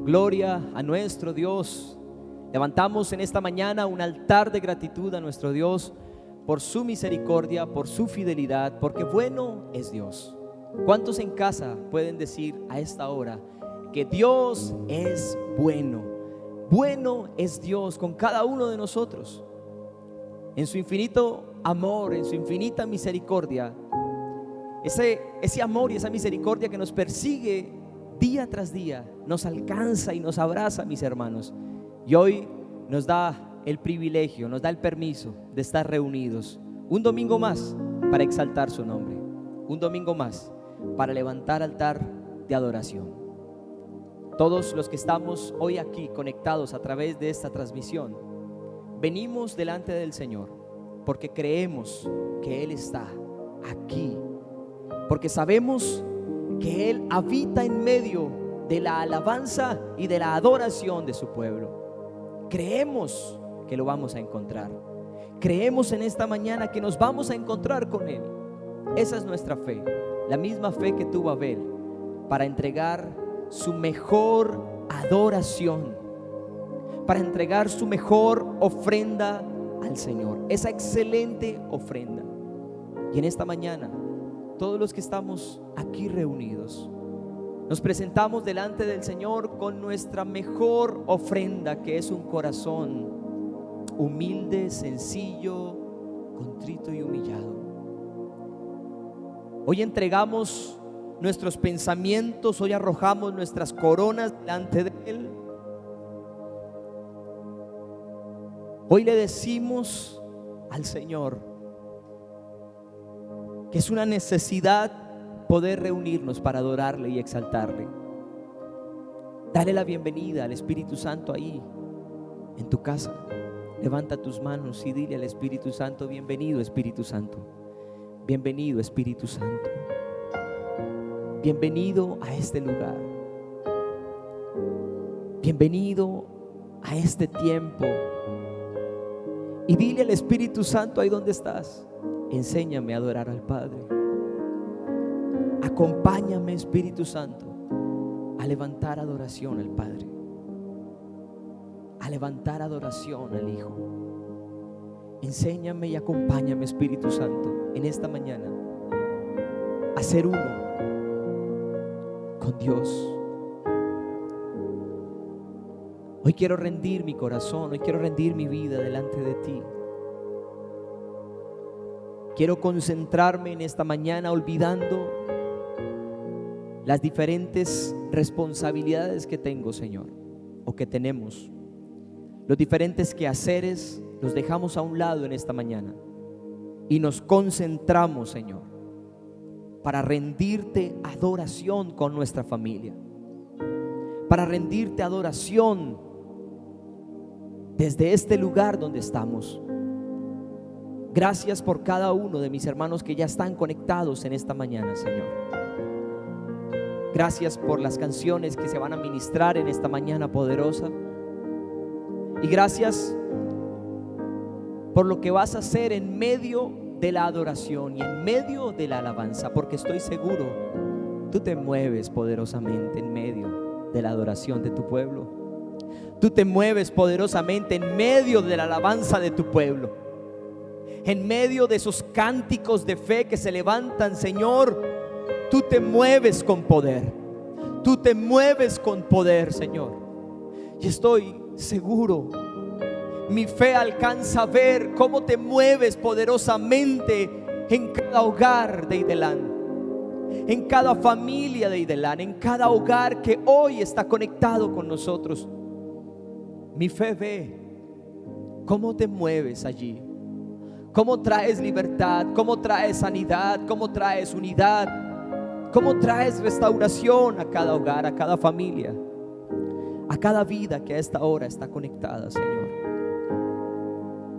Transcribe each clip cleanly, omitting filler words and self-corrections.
Gloria a nuestro Dios. Levantamos en esta mañana un altar de gratitud a nuestro Dios por su misericordia, por su fidelidad, porque bueno es Dios. ¿Cuántos en casa pueden decir a esta hora que Dios es bueno? Bueno es Dios con cada uno de nosotros. En su infinito amor, en su infinita misericordia, ese amor y esa misericordia que nos persigue día tras día, nos alcanza y nos abraza, mis hermanos. Y hoy nos da el privilegio, nos da el permiso de estar reunidos un domingo más para exaltar su nombre, un domingo más para levantar altar de adoración. Todos los que estamos hoy aquí conectados a través de esta transmisión, venimos delante del Señor porque creemos que Él está aquí, porque sabemos que Él habita en medio de la alabanza y de la adoración de su pueblo. Creemos que lo vamos a encontrar. Creemos en esta mañana que nos vamos a encontrar con Él. Esa es nuestra fe, la misma fe que tuvo Abel para entregar su mejor adoración, para entregar su mejor ofrenda al Señor, esa excelente ofrenda. Y en esta mañana, todos los que estamos aquí reunidos, nos presentamos delante del Señor con nuestra mejor ofrenda, que es un corazón humilde, sencillo, contrito y humillado. Hoy entregamos nuestros pensamientos, hoy arrojamos nuestras coronas delante de Él. Hoy le decimos al Señor que es una necesidad poder reunirnos para adorarle y exaltarle. Dale la bienvenida al Espíritu Santo ahí en tu casa. Levanta tus manos y dile al Espíritu Santo: bienvenido, Espíritu Santo. Bienvenido, Espíritu Santo. Bienvenido a este lugar. Bienvenido a este tiempo. Y dile al Espíritu Santo ahí donde estás: enséñame a adorar al Padre. Acompáñame, Espíritu Santo, a levantar adoración al Padre, a levantar adoración al Hijo. Enséñame y acompáñame, Espíritu Santo, en esta mañana a ser uno con Dios. Hoy quiero rendir mi corazón, hoy quiero rendir mi vida delante de ti. Quiero concentrarme en esta mañana olvidando las diferentes responsabilidades que tengo, Señor, o que tenemos. Los diferentes quehaceres los dejamos a un lado en esta mañana y nos concentramos, Señor, para rendirte adoración con nuestra familia, para rendirte adoración desde este lugar donde estamos. Gracias por cada uno de mis hermanos que ya están conectados en esta mañana, Señor. Gracias por las canciones que se van a ministrar en esta mañana poderosa. Y gracias por lo que vas a hacer en medio de la adoración y en medio de la alabanza, porque estoy seguro, tú te mueves poderosamente en medio de la adoración de tu pueblo. Tú te mueves poderosamente en medio de la alabanza de tu pueblo. En medio de esos cánticos de fe que se levantan, Señor, tú te mueves con poder. Tú te mueves con poder, Señor. Y estoy seguro, mi fe alcanza a ver cómo te mueves poderosamente en cada hogar de Idelán, en cada familia de Idelán, en cada hogar que hoy está conectado con nosotros. Mi fe ve cómo te mueves allí, cómo traes libertad, cómo traes sanidad, cómo traes unidad, cómo traes restauración a cada hogar, a cada familia, a cada vida que a esta hora está conectada, Señor.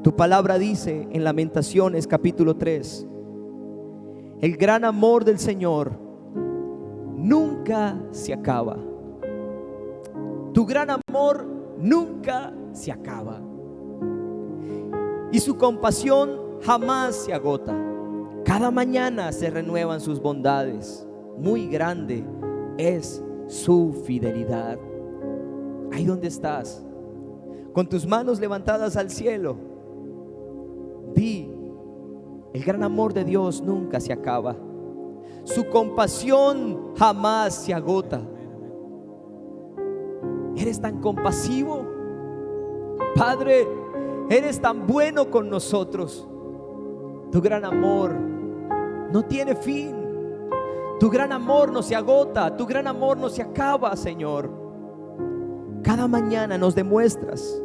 Tu palabra dice en Lamentaciones capítulo 3: el gran amor del Señor nunca se acaba. Tu gran amor nunca se acaba y su compasión jamás se agota. Cada mañana se renuevan sus bondades. Muy grande es su fidelidad. ahí donde estás, con tus manos levantadas al cielo, di: el gran amor de Dios nunca se acaba, su compasión jamás se agota. Eres tan compasivo, Padre, eres tan bueno con nosotros. Tu gran amor no tiene fin, tu gran amor no se agota, tu gran amor no se acaba, Señor. Cada mañana nos demuestras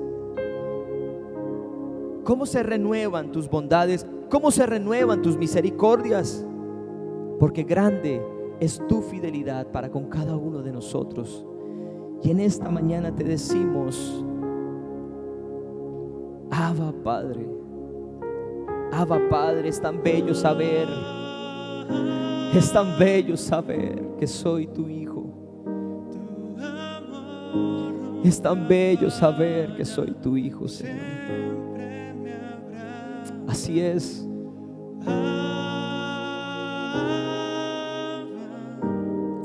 cómo se renuevan tus bondades, cómo se renuevan tus misericordias, porque grande es tu fidelidad para con cada uno de nosotros. Y en esta mañana te decimos: Abba Padre, Abba Padre. Es tan bello saber, es tan bello saber que soy tu hijo. Es tan bello saber que soy tu hijo, Señor. Así es.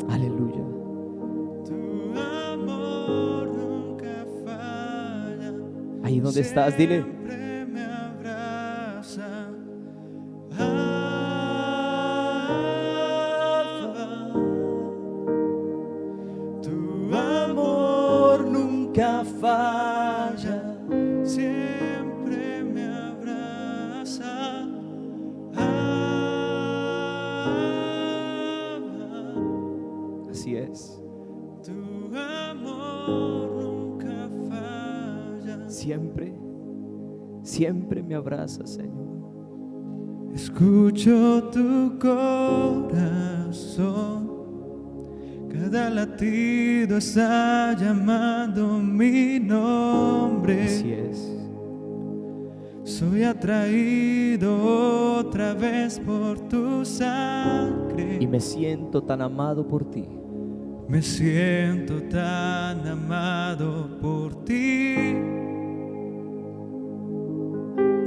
Aleluya. Ahí donde estás, dile: tu amor nunca falla, siempre me abraza. Así es. Tu amor nunca falla. Siempre, siempre me abraza, Señor. Escucho tu corazón, cada latido está llamando mi nombre. Así es. Soy atraído otra vez por tu sangre Y me siento tan amado por ti. me siento tan amado por ti.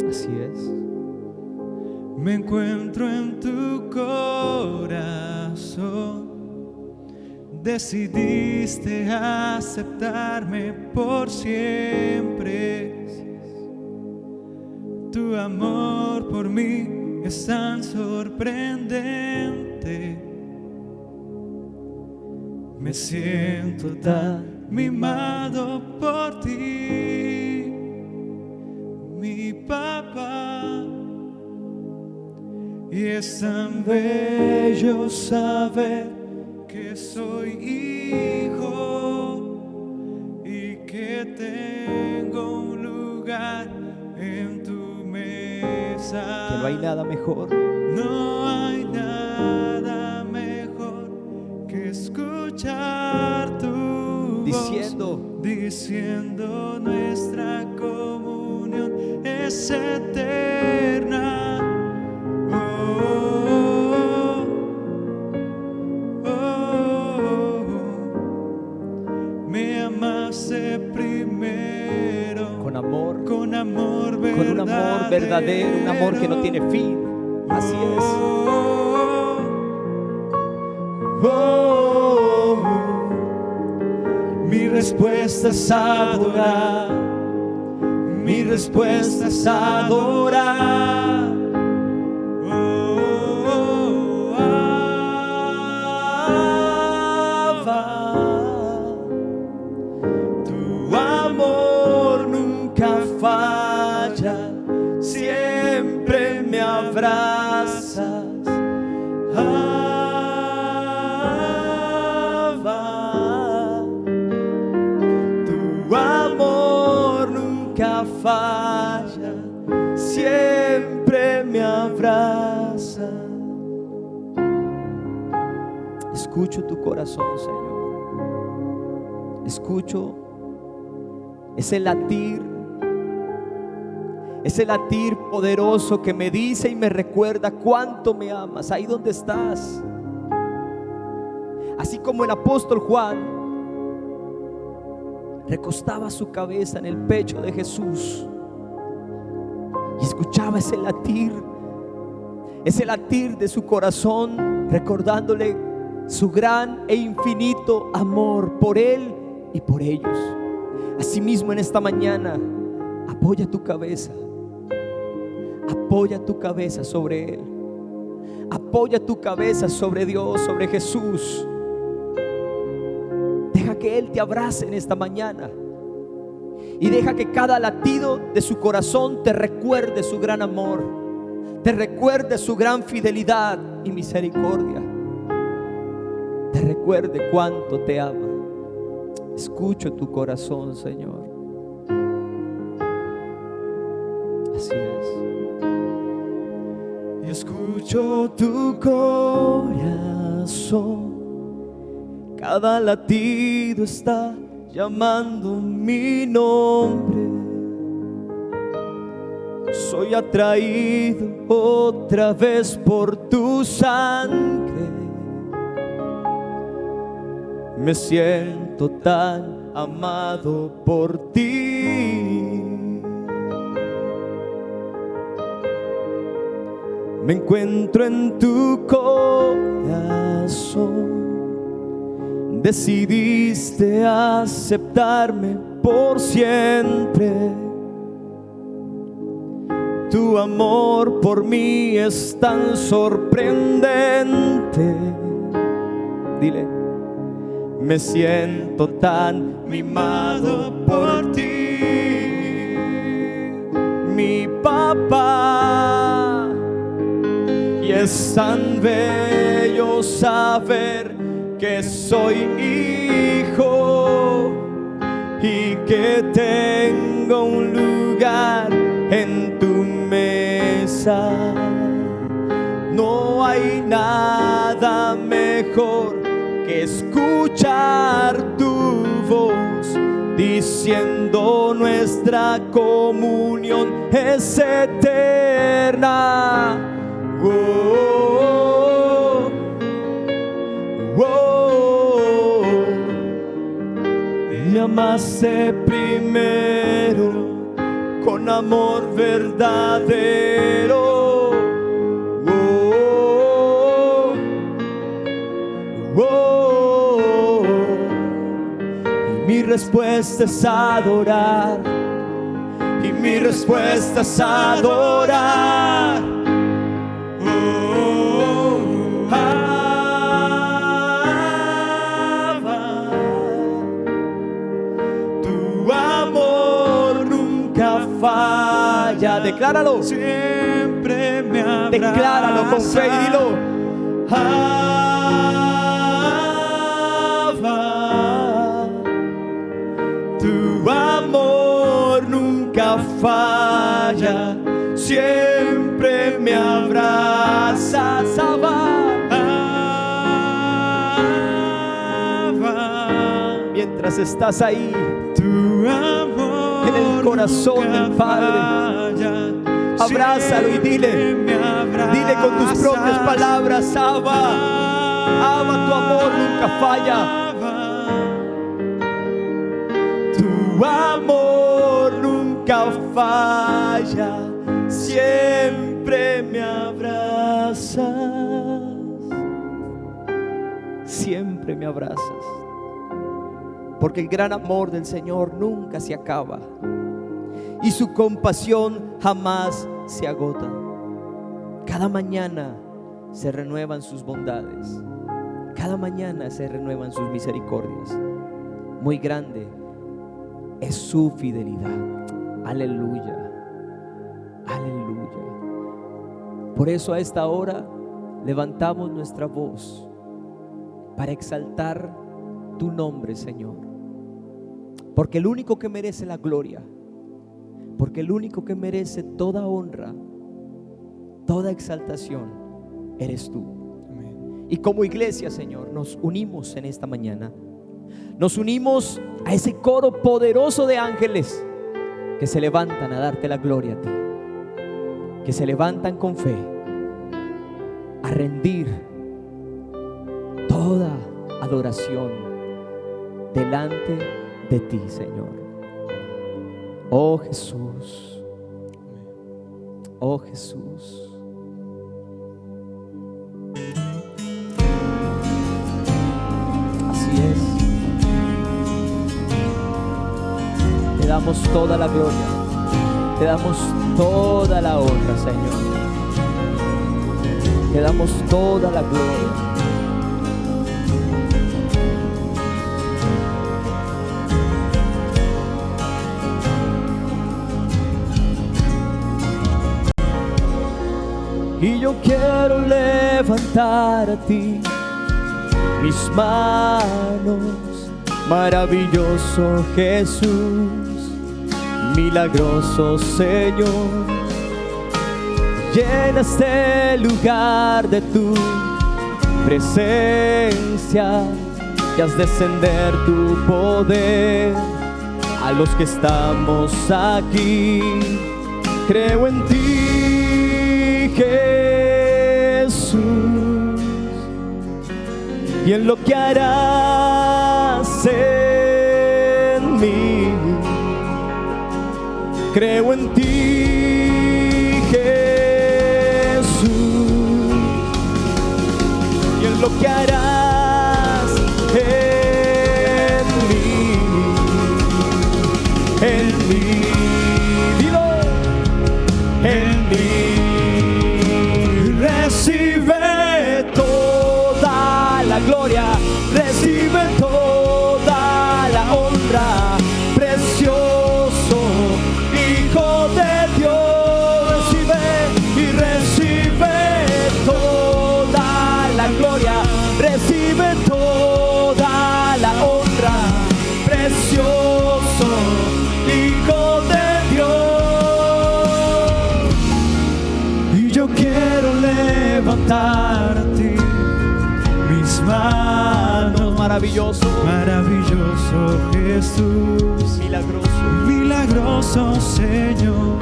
Así es. Me encuentro en tu corazón. Decidiste aceptarme por siempre. Tu amor por mí es tan sorprendente. Me siento tan mimado por ti, mi papá. Y es tan bello saber que soy hijo y que tengo un lugar en tu mesa. Que no hay nada mejor. No hay nada mejor que escuchar tu Diciendo, voz, diciendo nuestra comunión es eterna. Me amaste primero con amor verdadero, con un amor verdadero, un amor que no tiene fin. Así es. Mi respuesta es adorar, mi respuesta es adorar. Tu amor nunca falla, siempre me abrazas. Tu amor nunca falla, siempre me abraza. Escucho tu corazón, Señor. Escucho ese latir poderoso que me dice y me recuerda cuánto me amas. Ahí donde estás, así como el apóstol Juan recostaba su cabeza en el pecho de Jesús y escuchaba ese latir de su corazón, recordándole su gran e infinito amor por él y por ellos. Asimismo, en esta mañana, apoya tu cabeza sobre Él. Apoya tu cabeza sobre Dios, sobre Jesús. Deja que Él te abrace en esta mañana. Y deja que cada latido de su corazón te recuerde su gran amor, te recuerde su gran fidelidad y misericordia, te recuerde cuánto te ama. Escucho tu corazón, Señor. Así es. Escucho tu corazón, cada latido está llamando mi nombre. Soy atraído otra vez por tu sangre. Me siento tan amado por ti. Me encuentro en tu corazón. Decidiste aceptarme por siempre. Tu amor por mí es tan sorprendente. Dile: me siento tan mimado por ti, mi papá. Y es tan bello saber que soy hijo y que tengo un lugar en tu mesa. No hay nada mejor que escuchar tu voz diciendo: nuestra comunión es eterna. Oh, oh, oh. Me amaste primero con amor verdadero. Oh, oh, oh. Y mi respuesta es adorar. Y mi respuesta es adorar. Falla, decláralo. Siempre me abraza. Decláralo con fe y dilo: Abba, tu amor nunca falla. Siempre me abrazas, Abba. Mientras estás ahí, tu amor en el corazón del Padre, abrázalo y dile con tus propias palabras: Abba, Abba, tu amor nunca falla. Tu amor nunca falla. Siempre me abrazas. Siempre me abrazas. Porque el gran amor del Señor nunca se acaba y su compasión jamás se agota. Cada mañana se renuevan sus bondades, cada mañana se renuevan sus misericordias. Muy grande es su fidelidad. Aleluya, aleluya. Por eso a esta hora levantamos nuestra voz para exaltar tu nombre, Señor. Porque el único que merece la gloria, porque el único que merece toda honra, toda exaltación, eres tú. Amén. Y como iglesia, Señor, nos unimos en esta mañana. Nos unimos a ese coro poderoso de ángeles que se levantan a darte la gloria a ti, que se levantan con fe a rendir toda adoración delante de ti, Señor. Oh Jesús, oh Jesús. Así es. damos toda la gloria, te damos toda la honra, Señor. Te damos toda la gloria. Y yo quiero levantar a ti mis manos, maravilloso Jesús, milagroso Señor. Llena este lugar de tu presencia y haz descender tu poder a los que estamos aquí. Creo en ti, Jesús, y en lo que harás en mí. Creo en ti, Jesús, y en lo que harás en mí, dilo, en mí. Recibe toda la gloria, recibe toda la honra, precioso Hijo de Dios. Recibe y recibe toda la gloria, recibe toda la honra, precioso Hijo de Dios. Y yo quiero levantar a ti mis manos, maravilloso, maravilloso Jesús, milagroso, milagroso Señor.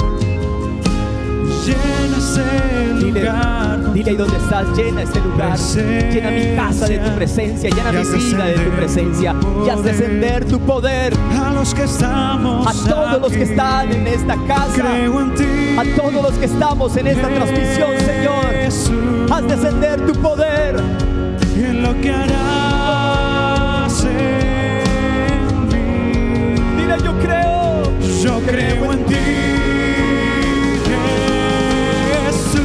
Llena este lugar. Dile ahí donde estás, llena este lugar, llena mi casa de tu presencia, llena mi vida de tu presencia, y haz descender tu poder a los que estamos, a todos los que están en esta casa, a todos los que estamos en esta transmisión, Señor. Haz descender tu poder y en lo que harás en mí. Dile, yo creo en ti, Jesús,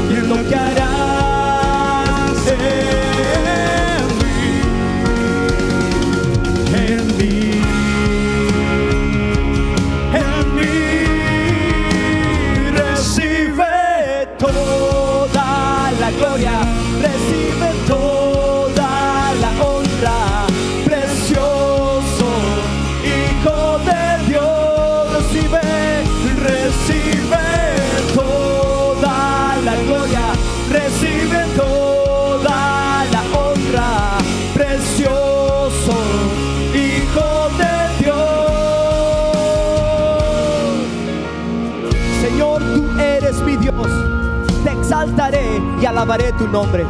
y en lo que harás en mí, en mí. Recibe toda la gloria, recibe toda la honra, precioso Hijo de Dios. Recibe toda la gloria, recibe toda la honra, precioso Hijo de Dios. Señor, tú eres mi Dios, te exaltaré y alabaré tu nombre.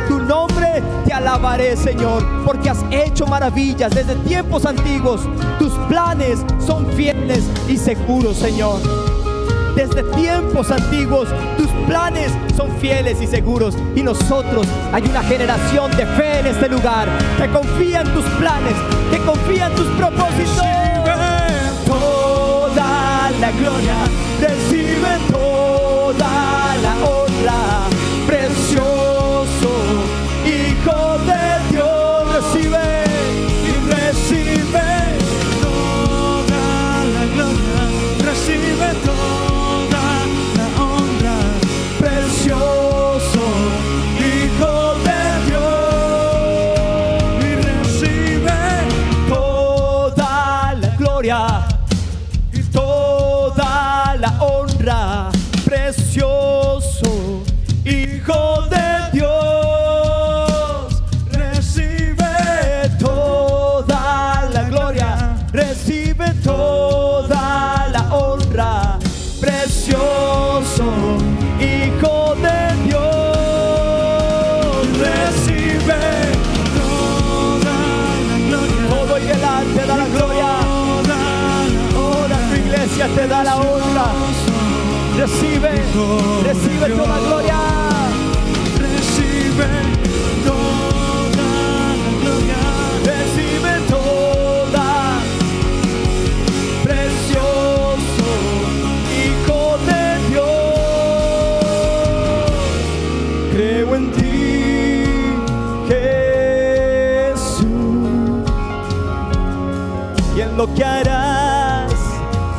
Tu nombre te alabaré, Señor, porque has hecho maravillas desde tiempos antiguos. Tus planes son fieles y seguros, Señor. Desde tiempos antiguos, tus planes son fieles y seguros. Y nosotros, hay una generación de fe en este lugar que confía en tus planes, que confía en tus propósitos. Recibe toda la gloria, recibe toda la honra, precioso Hijo de Dios. Recibe y recibe toda la gloria, recibe toda la honra, precioso Hijo de Dios. y recibe Toda la gloria y toda la honra, precioso Hijo de Dios. Recibe toda la gloria, recibe toda la honra, precioso Hijo de Dios. Recibe toda la gloria, todo y delante da la gloria. Ahora tu iglesia te da la honra. Recibe toda gloria. recibe toda la gloria, Recibe toda lo que harás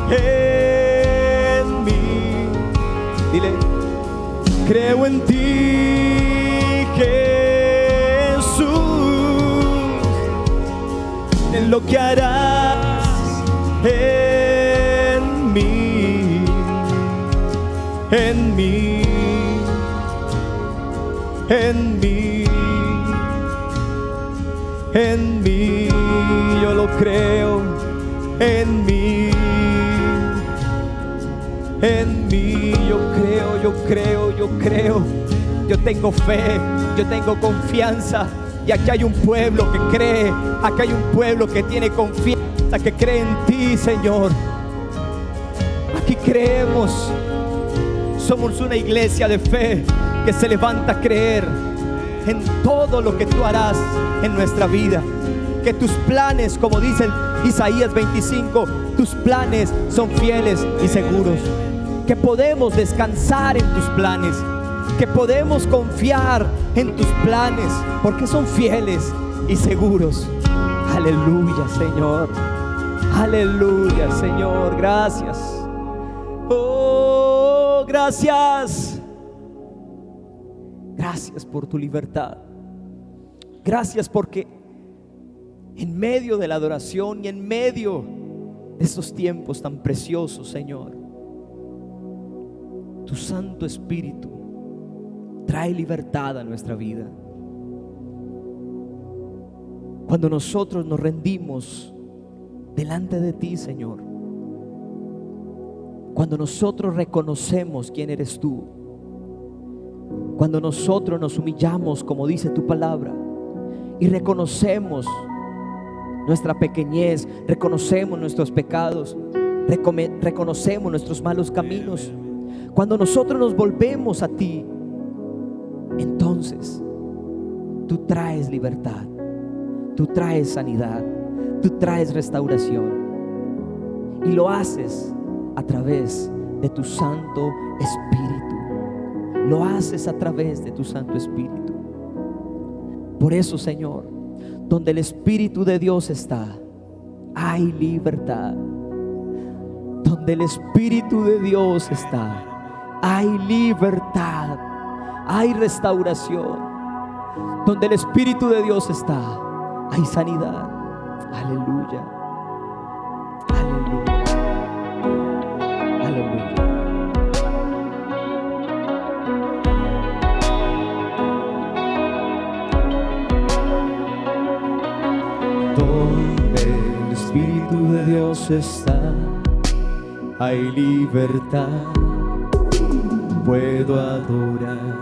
en mí. Dile, creo en ti, Jesús, en lo que harás en mí, en mí, en mí, en mí. Yo lo creo, en mí, en mí. Yo creo. Yo tengo fe, yo tengo confianza. Y aquí hay un pueblo que cree, aquí hay un pueblo que tiene confianza, que cree en ti, Señor. Aquí creemos. Somos una iglesia de fe que se levanta a creer en todo lo que tú harás en nuestra vida. Que tus planes, como dice Isaías 25, tus planes son fieles y seguros. Que podemos descansar en tus planes, que podemos confiar en tus planes, porque son fieles y seguros. Aleluya, Señor. Aleluya, Señor. Gracias. Oh, gracias. Gracias por tu libertad. Gracias porque en medio de la adoración y en medio de estos tiempos tan preciosos, Señor, tu Santo Espíritu trae libertad a nuestra vida. Cuando nosotros nos rendimos delante de ti, Señor, cuando nosotros reconocemos quién eres tú, cuando nosotros nos humillamos, como dice tu palabra, y reconocemos nuestra pequeñez, reconocemos nuestros pecados, reconocemos nuestros malos caminos, cuando nosotros nos volvemos a ti, entonces tú traes libertad, tú traes sanidad, tú traes restauración, y lo haces a través de tu Santo Espíritu. Lo haces a través de tu Santo Espíritu. Por eso, Señor, donde el Espíritu de Dios está, hay libertad. Donde el Espíritu de Dios está, hay libertad, hay restauración. Donde el Espíritu de Dios está, hay sanidad. Aleluya. Aleluya. Aleluya. Donde el Espíritu de Dios está, hay libertad. Puedo adorar.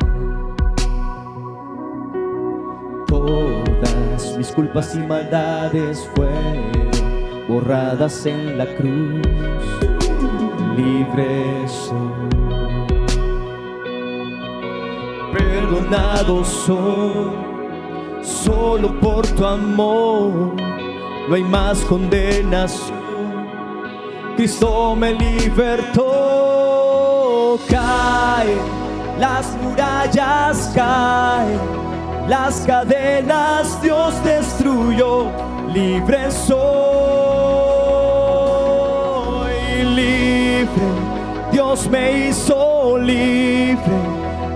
Todas mis culpas y maldades fueron borradas en la cruz. Libre soy, perdonado soy, solo por tu amor. No hay más condenación. Cristo me libertó. Caen las murallas, caen las cadenas, Dios destruyó. Libre soy, libre. Dios me hizo libre.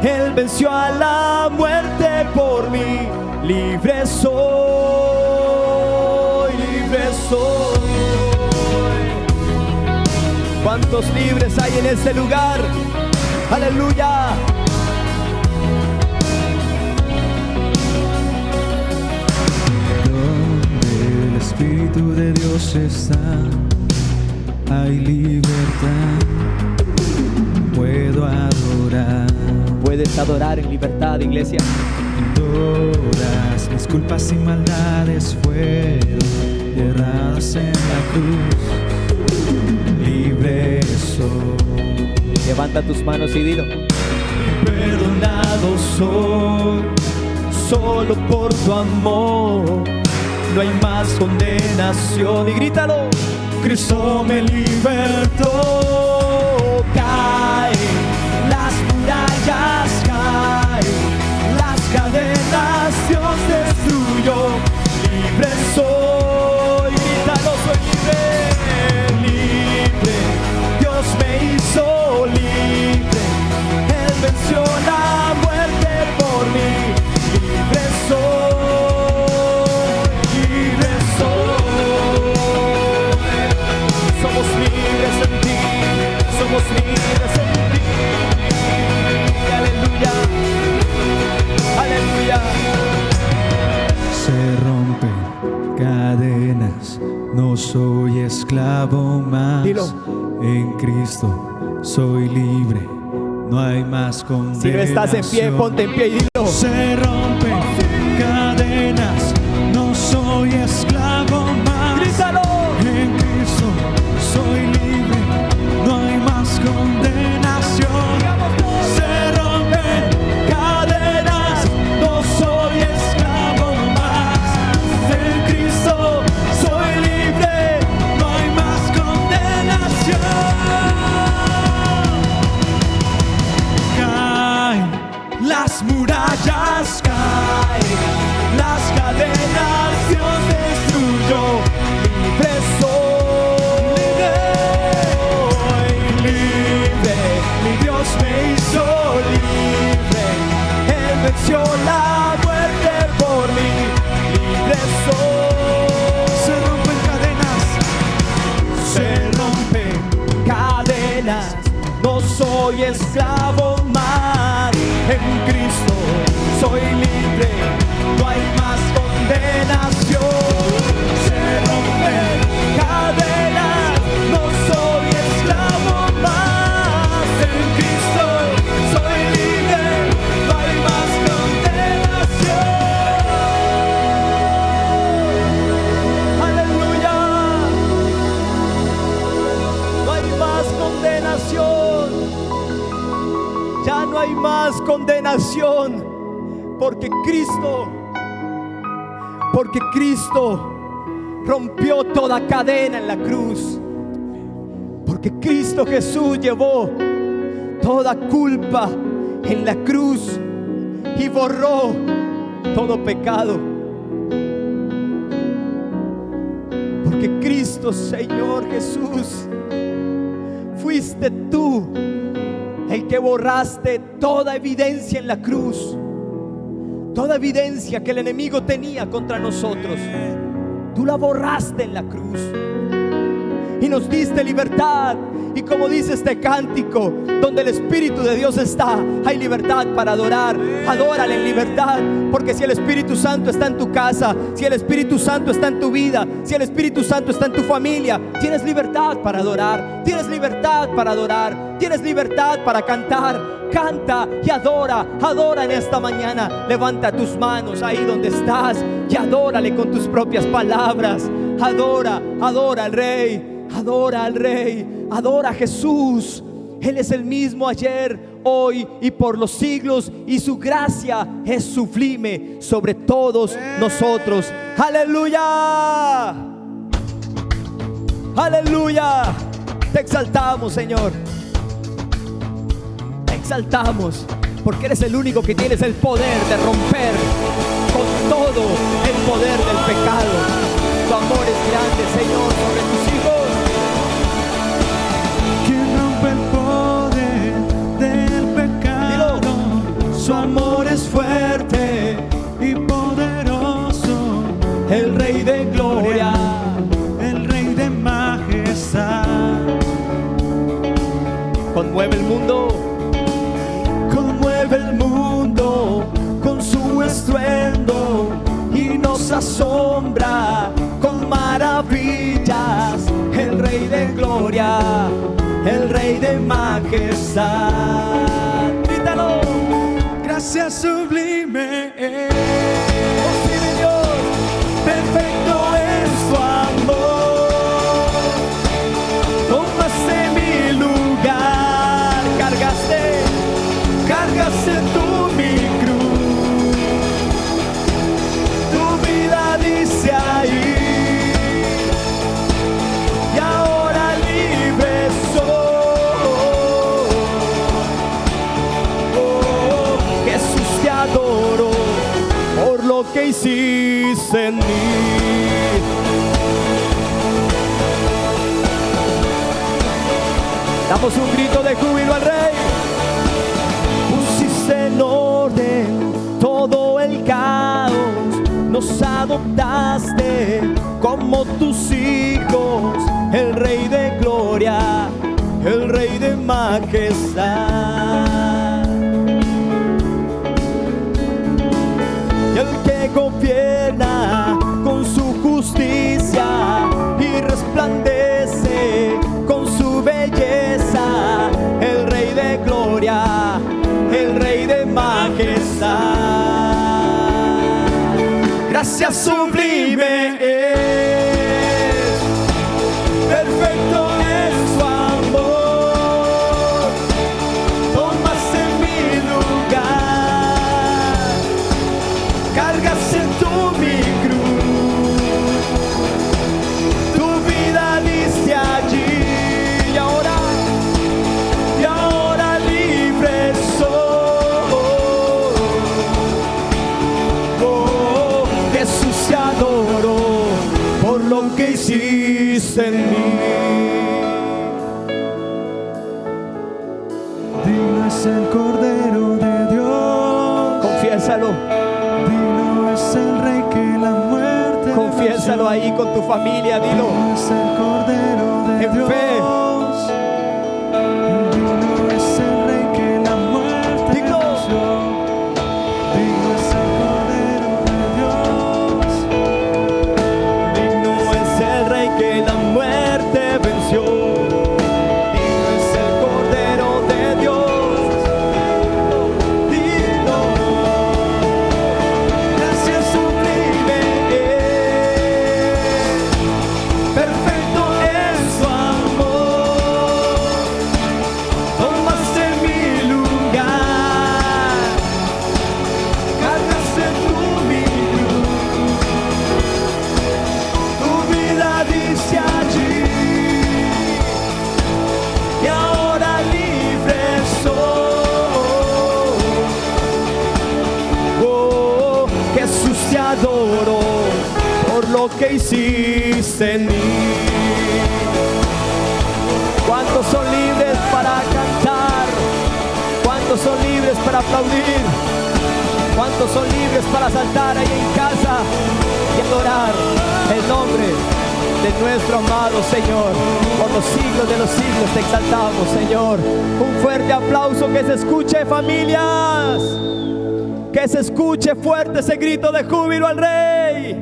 Él venció a la muerte por mí. Libre soy, libre soy. ¿Cuántos libres hay en este lugar? Aleluya. Donde el Espíritu de Dios está, hay libertad. Puedo adorar. Puedes adorar en libertad, iglesia. Todas mis culpas y maldades fueron derradas en la cruz. Libre soy. Levanta tus manos y dilo. Perdonado soy, Solo por tu amor no hay más condenación. Y grítalo. Cristo me libertó. Caen las murallas, caen las cadenas, Dios destruyó. Libre soy, grítalo, soy libre. esclavo más. Dilo. En Cristo soy libre, no hay más condenación. Si no estás en pie, ponte en pie y dilo. Se rompen cadenas, no soy esclavo más. Grítalo. En Cristo soy libre, no hay más condenación. Se rompen cadenas, no soy esclavo más. En Cristo soy libre, no hay más condenación. Caen las murallas, caen las cadenas, Dios destruyó. Libre soy, libre, mi Dios me hizo libre. Él venció la muerte por mí. Libre soy. Se rompen cadenas, se rompen cadenas. No soy esclavo más. En Cristo soy libre, no hay más condenación. Se rompen cadenas, no soy esclavo más. En Cristo soy libre, no hay más condenación. Aleluya. No hay más condenación. Ya no hay más condenación, porque Cristo rompió toda cadena en la cruz, porque Cristo Jesús llevó toda culpa en la cruz y borró todo pecado, porque Cristo, Señor Jesús, fuiste tú el que borraste toda evidencia en la cruz, toda evidencia que el enemigo tenía contra nosotros. Tú la borraste en la cruz y nos diste libertad. Y como dice este cántico, donde el Espíritu de Dios está, hay libertad para adorar. Adórale en libertad, porque si el Espíritu Santo está en tu casa, si el Espíritu Santo está en tu vida, si el Espíritu Santo está en tu familia, tienes libertad para adorar, tienes libertad para adorar, tienes libertad para cantar. Canta y adora, adora en esta mañana. Levanta tus manos ahí donde estás y adórale con tus propias palabras. Adora, adora al Rey, adora al Rey, adora a Jesús. Él es el mismo ayer, hoy y por los siglos, y su gracia es sublime sobre todos nosotros. Aleluya, aleluya. Te exaltamos, Señor. Te exaltamos porque eres el único que tienes el poder de romper con todo el poder del pecado. Tu amor es grande, Señor, sobre tus hijos. Quien rompe el poder del pecado. Dilo. Su amor es fuerte y poderoso. El Rey de gloria, el Rey de majestad. Conmueve el mundo, conmueve el mundo con su estruendo y nos asombra con maravillas. El Rey de gloria, el Rey de majestad. Grítalo. Gracia sublime. Oh, sí, mi Dios, perfecto es tu amor. Tomaste mi lugar, cargaste tú mi cruz. Tu vida dice ahí, y ahora libre soy. Oh, Jesús, te adoro por lo que hiciste en mí. Damos un grito de júbilo al Rey. Pusiste en orden todo el caos, nos adoptaste como tus hijos. El Rey de gloria, el Rey de majestad, y el que gobierna con su justicia y resplandece gracia sublime es, perfecto es su amor, tomaste mi lugar, cargaste tú mi cruz, tu vida diste allí, y ahora libre soy. Oh, Jesús te adoro por lo que hiciste en mí. Digno es el Cordero de Dios. Confiésalo, Digno es el Rey que la muerte confiésalo ahí con tu familia, dilo. Digno es el Cordero de En Dios. fe. Digno es el Rey que la muerte Digno. venció. Digno es el Cordero de Dios. Digno es el Rey que la muerte venció. Digno es el Cordero de Dios. Digno. Gracia sublime es, perfecto es su amor. Tomaste mi lugar, cargaste tú mi cruz, tu vida dice allí, y ahora libre soy. Oh, Jesús te adoro por lo que hiciste en mí. ¿Cuántos son libres para cantar? ¿Cuántos son libres para aplaudir? ¿Cuántos son libres para saltar ahí en casa y adorar el nombre de nuestro amado Señor? Por los siglos de los siglos te exaltamos, Señor. Un fuerte aplauso, que se escuche, familias. Que se escuche fuerte ese grito de júbilo al Rey.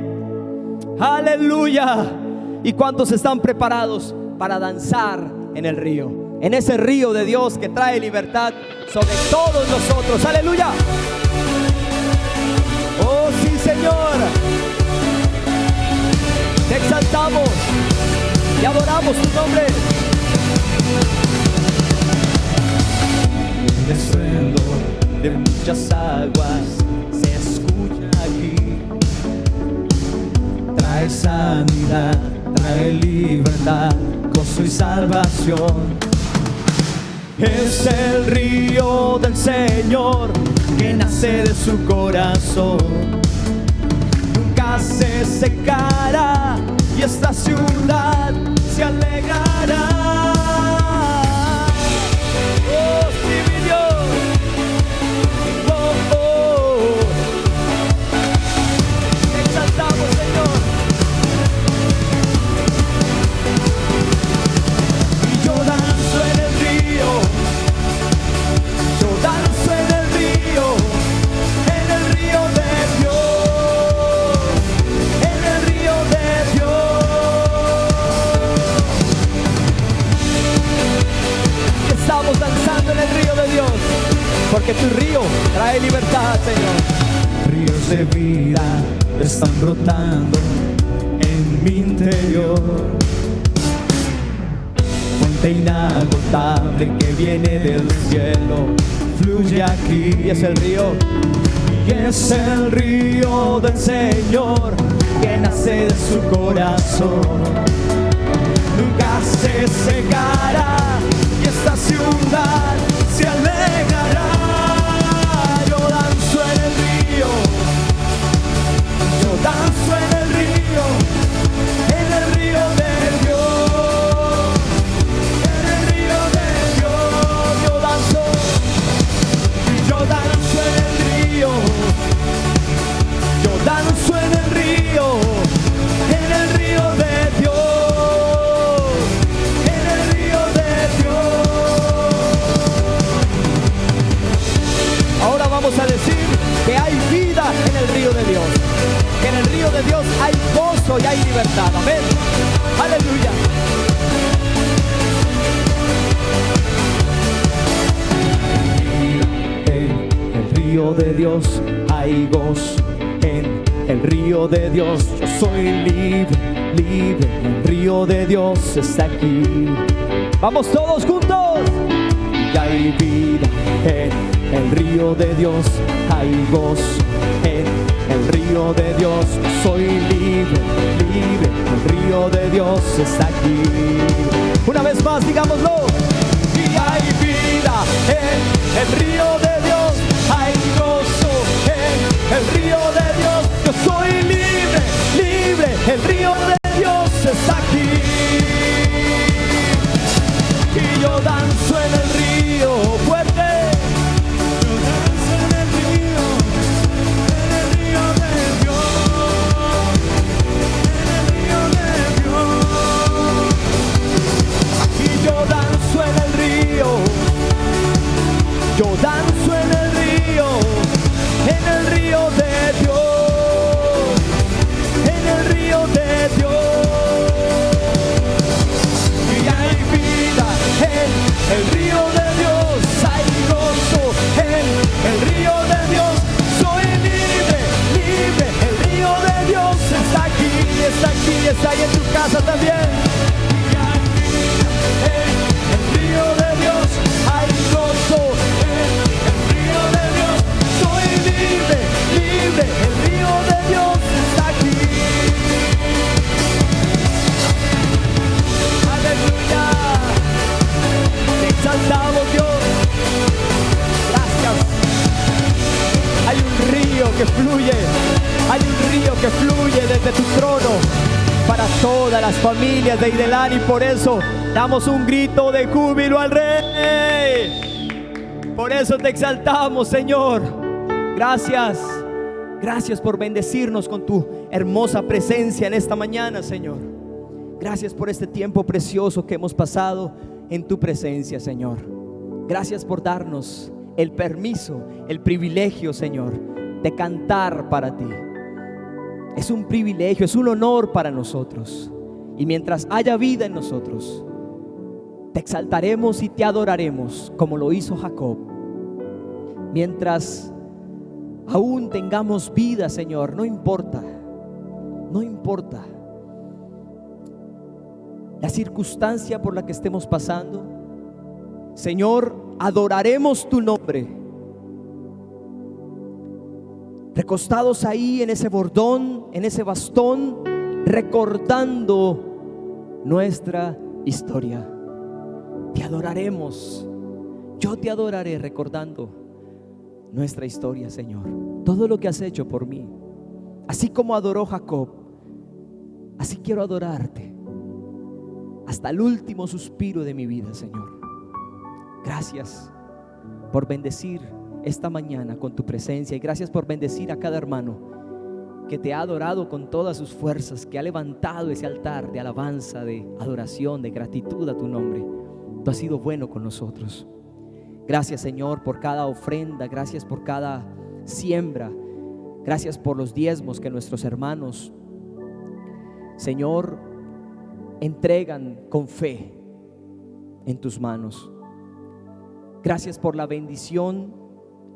Aleluya. ¿Y cuántos están preparados para danzar en el río? En ese río de Dios que trae libertad sobre todos nosotros. Aleluya. Oh sí, Señor. Te exaltamos y adoramos tu nombre. El estruendo de muchas aguas se escucha aquí. Trae sanidad, trae libertad, gozo y salvación. Es el río del Señor que nace de su corazón. Nunca se secará y esta ciudad se alegrará. Oh, sí, mi Dios. Oh, oh. Te exaltamos, Señor. Y yo danzo en el río. Yo danzo en el río de Dios, en el río de Dios. Estamos danzando en el río de Dios, porque tu río trae libertad, Señor. Ríos de vida están brotando en mi interior. Fuente inagotable que viene del cielo, fluye aquí. Y es el río. Y es el río del Señor que nace de su corazón. Nunca se secará y esta ciudad se alegrará. Yo danzo en el río. Yo danzo en el río de Dios. En el río de Dios yo danzo. Yo danzo en el río. Yo danzo en el río de Dios. En el río de Dios. Ahora vamos a decir que hay vida en el río de Dios. Que en el río de Dios hay gozo y hay libertad. Amén. Aleluya. En el río de Dios hay gozo. En el río de Dios. Yo soy libre, libre, el río de Dios está aquí. Vamos todos juntos. Y hay vida en el río de Dios, hay gozo en el río de Dios. Yo soy libre, libre, el río de Dios está aquí. Una vez más, digámoslo. Y hay vida en el río de Dios, hay gozo en el río de Dios. Yo soy libre, libre, el río de Dios está aquí. Y yo danzo en el río fuerte. Yo danzo en el río de Dios, en el río de Dios. Y yo danzo en el río, yo danzo en el río de Dios, en el río de Dios. Y hay vida en el río de Dios, hay gozo en el río de Dios. Soy libre, libre, el río de Dios está aquí, está aquí, está ahí en tu casa también. Y hay vida en el río de Dios, hay gozo en el río de Dios. Soy libre, libre, el río de Dios está aquí. Aleluya. Te exaltamos, Dios. Gracias. Hay un río que fluye, hay un río que fluye desde tu trono para todas las familias de Idelán, y por eso damos un grito de júbilo al Rey. Por eso te exaltamos, Señor. Gracias. Gracias por bendecirnos con tu hermosa presencia en esta mañana, Señor. Gracias por este tiempo precioso que hemos pasado en tu presencia, Señor. Gracias por darnos el permiso, el privilegio, Señor, de cantar para ti. Es un privilegio, es un honor para nosotros. Y mientras haya vida en nosotros, te exaltaremos y te adoraremos como lo hizo Jacob. Mientras aún tengamos vida, Señor, no importa, no importa la circunstancia por la que estemos pasando, Señor, adoraremos tu nombre. Recostados ahí en ese bordón, en ese bastón, recordando nuestra historia, te adoraremos. Yo te adoraré recordando nuestra historia, Señor. Todo lo que has hecho por mí, así como adoró Jacob, así quiero adorarte hasta el último suspiro de mi vida, Señor. Gracias por bendecir esta mañana con tu presencia, y gracias por bendecir a cada hermano que te ha adorado con todas sus fuerzas, que ha levantado ese altar de alabanza, de adoración, de gratitud a tu nombre. Tú has sido bueno con nosotros. Gracias, Señor, por cada ofrenda, gracias por cada siembra, gracias por los diezmos que nuestros hermanos, Señor, entregan con fe en tus manos. Gracias por la bendición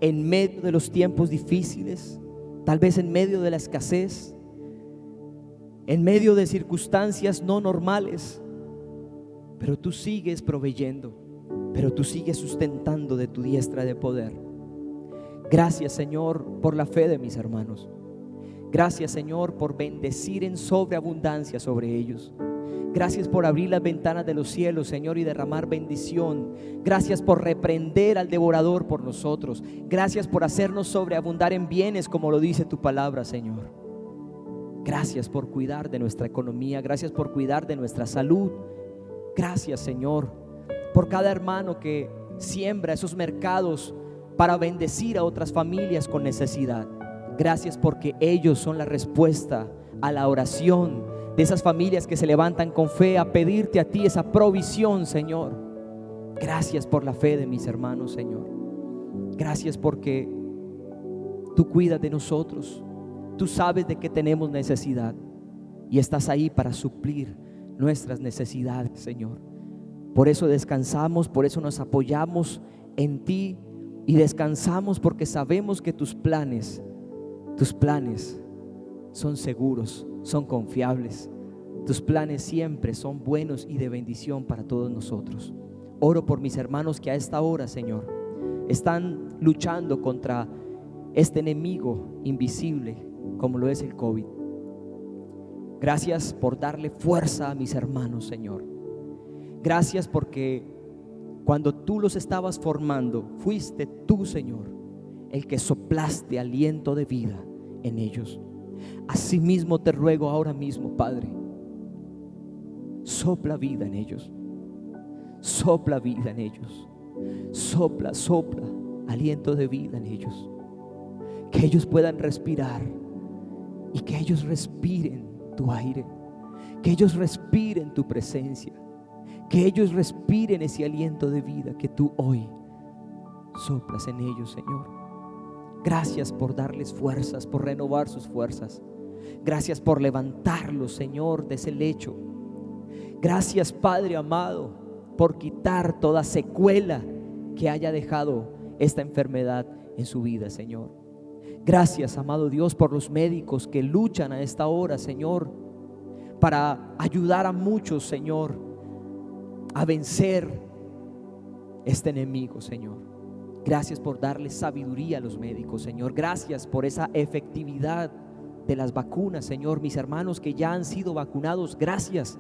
en medio de los tiempos difíciles, tal vez en medio de la escasez, en medio de circunstancias no normales, pero tú sigues proveyendo, pero tú sigues sustentando de tu diestra de poder. Gracias, Señor, por la fe de mis hermanos. Gracias, Señor, por bendecir en sobreabundancia sobre ellos. Gracias por abrir las ventanas de los cielos, Señor, y derramar bendición. Gracias por reprender al devorador por nosotros. Gracias por hacernos sobreabundar en bienes, como lo dice tu palabra, Señor. Gracias por cuidar de nuestra economía. Gracias por cuidar de nuestra salud. Gracias, Señor, por cada hermano que siembra esos mercados para bendecir a otras familias con necesidad. Gracias porque ellos son la respuesta a la oración de esas familias que se levantan con fe a pedirte a ti esa provisión, Señor. Gracias por la fe de mis hermanos, Señor. Gracias porque tú cuidas de nosotros. Tú sabes de qué tenemos necesidad y estás ahí para suplir nuestras necesidades, Señor. Por eso descansamos, por eso nos apoyamos en ti y descansamos porque sabemos que tus planes son seguros, son confiables. Tus planes siempre son buenos y de bendición para todos nosotros. Oro por mis hermanos que a esta hora, Señor, están luchando contra este enemigo invisible como lo es el COVID. Gracias por darle fuerza a mis hermanos, Señor. Gracias porque cuando tú los estabas formando, fuiste tú, Señor, el que soplaste aliento de vida en ellos. Asimismo te ruego ahora mismo, Padre, sopla vida en ellos. Sopla vida en ellos. Sopla aliento de vida en ellos. Que ellos puedan respirar y que ellos respiren tu aire. Que ellos respiren tu presencia. Que ellos respiren ese aliento de vida que tú hoy soplas en ellos, Señor. Gracias por darles fuerzas, por renovar sus fuerzas. Gracias por levantarlos, Señor, de ese lecho. Gracias, Padre amado, por quitar toda secuela que haya dejado esta enfermedad en su vida, Señor. Gracias, amado Dios, por los médicos que luchan a esta hora, Señor, para ayudar a muchos, Señor, a vencer este enemigo, Señor. Gracias por darle sabiduría a los médicos, Señor. Gracias por esa efectividad de las vacunas, Señor. Mis hermanos que ya han sido vacunados, gracias.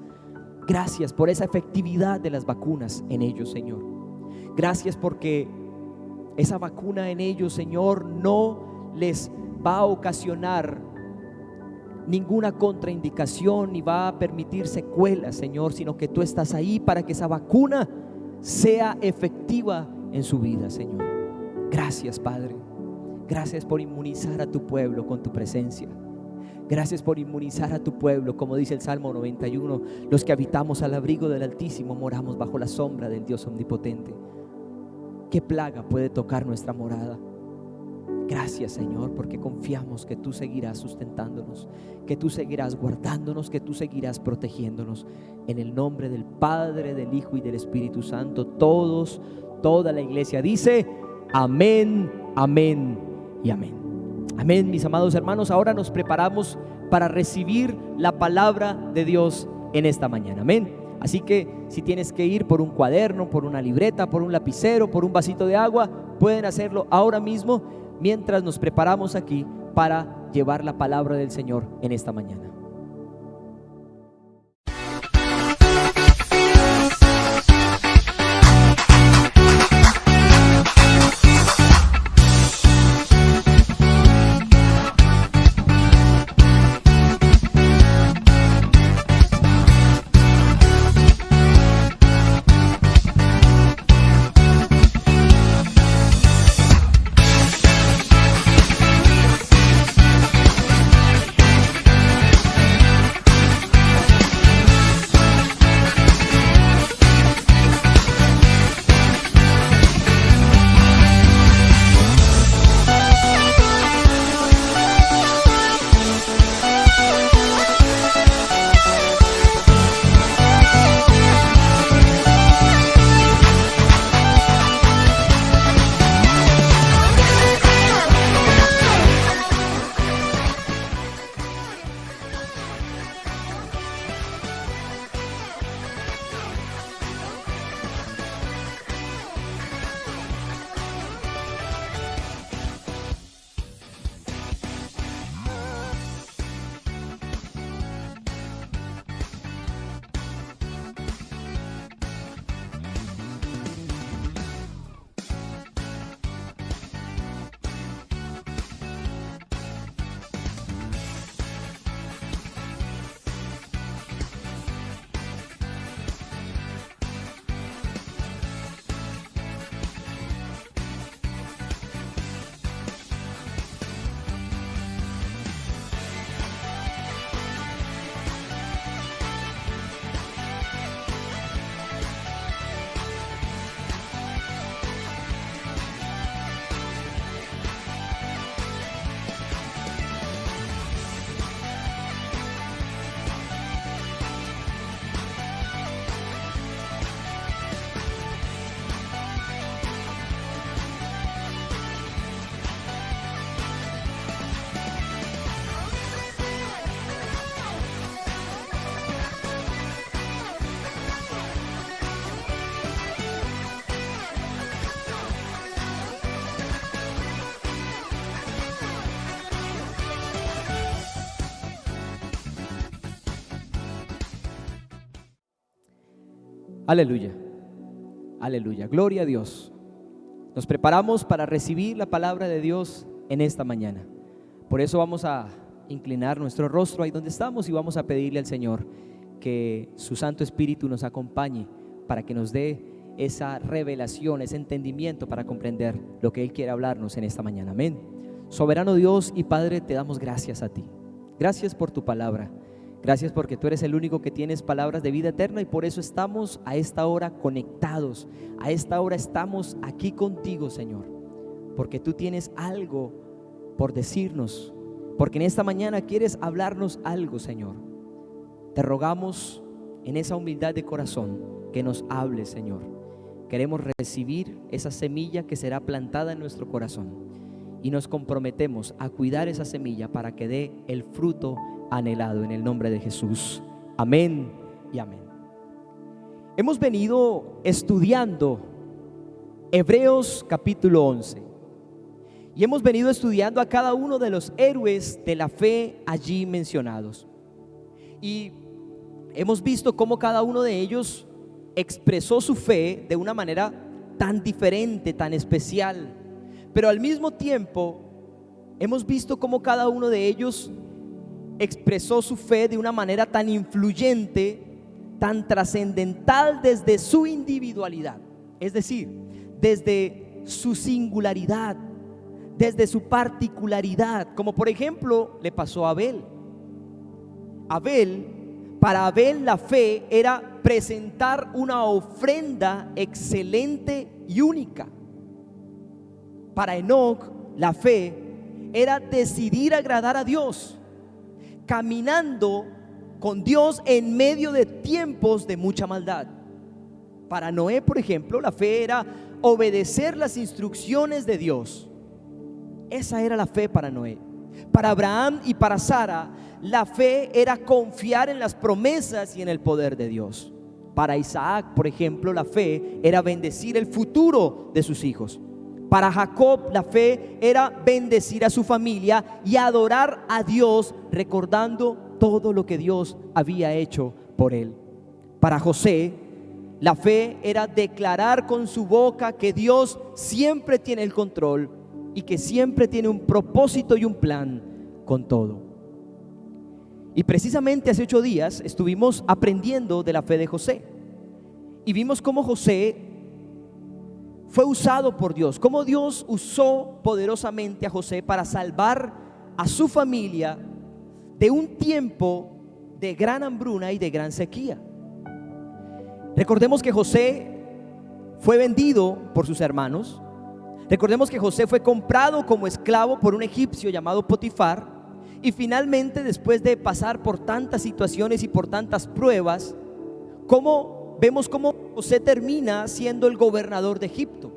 Gracias por esa efectividad de las vacunas en ellos, Señor. Gracias porque esa vacuna en ellos, Señor, no les va a ocasionar ninguna contraindicación ni va a permitir secuelas, Señor, sino que tú estás ahí para que esa vacuna sea efectiva en su vida, Señor. Gracias, Padre. Gracias por inmunizar a tu pueblo con tu presencia. Gracias por inmunizar a tu pueblo, como dice el Salmo 91, los que habitamos al abrigo del Altísimo moramos bajo la sombra del Dios omnipotente. ¿Qué plaga puede tocar nuestra morada? Gracias, Señor, porque confiamos que tú seguirás sustentándonos, que tú seguirás guardándonos, que tú seguirás protegiéndonos. En el nombre del Padre, del Hijo y del Espíritu Santo, toda la iglesia dice amén, amén y amén. Amén, mis amados hermanos. Ahora nos preparamos para recibir la palabra de Dios en esta mañana. Amén. Así que si tienes que ir por un cuaderno, por una libreta, por un lapicero, por un vasito de agua, pueden hacerlo ahora mismo mientras nos preparamos aquí para llevar la palabra del Señor en esta mañana. Aleluya, aleluya, gloria a Dios. Nos preparamos para recibir la palabra de Dios en esta mañana. Por eso vamos a inclinar nuestro rostro ahí donde estamos y vamos a pedirle al Señor que su Santo Espíritu nos acompañe para que nos dé esa revelación, ese entendimiento para comprender lo que Él quiere hablarnos en esta mañana. Amén. Soberano Dios y Padre, te damos gracias a ti. Gracias por tu palabra. Gracias porque tú eres el único que tienes palabras de vida eterna y por eso estamos a esta hora conectados. A esta hora estamos aquí contigo, Señor, porque tú tienes algo por decirnos, porque en esta mañana quieres hablarnos algo, Señor. Te rogamos en esa humildad de corazón que nos hables, Señor. Queremos recibir esa semilla que será plantada en nuestro corazón y nos comprometemos a cuidar esa semilla para que dé el fruto anhelado en el nombre de Jesús. Amén y amén. Hemos venido estudiando Hebreos capítulo 11 y hemos venido estudiando a cada uno de los héroes de la fe allí mencionados y hemos visto cómo cada uno de ellos expresó su fe de una manera tan diferente, tan especial, pero al mismo tiempo hemos visto cómo cada uno de ellos expresó su fe de una manera tan influyente, tan trascendental desde su individualidad, es decir, desde su singularidad, desde su particularidad, como por ejemplo le pasó a Abel. Para Abel la fe era presentar una ofrenda excelente y única. Para Enoc la fe era decidir agradar a Dios, caminando con Dios en medio de tiempos de mucha maldad. Para Noé, por ejemplo, la fe era obedecer las instrucciones de Dios. Esa era la fe para Noé. Para Abraham y para Sara, la fe era confiar en las promesas y en el poder de Dios. Para Isaac, por ejemplo, la fe era bendecir el futuro de sus hijos. Para Jacob, la fe era bendecir a su familia y adorar a Dios, recordando todo lo que Dios había hecho por él. Para José, la fe era declarar con su boca que Dios siempre tiene el control y que siempre tiene un propósito y un plan con todo. Y precisamente hace 8 días estuvimos aprendiendo de la fe de José y vimos cómo José fue usado por Dios, cómo Dios usó poderosamente a José para salvar a su familia de un tiempo de gran hambruna y de gran sequía. Recordemos que José fue vendido por sus hermanos. Recordemos que José fue comprado como esclavo por un egipcio llamado Potifar. Y finalmente, después de pasar por tantas situaciones y por tantas pruebas, vemos cómo José termina siendo el gobernador de Egipto.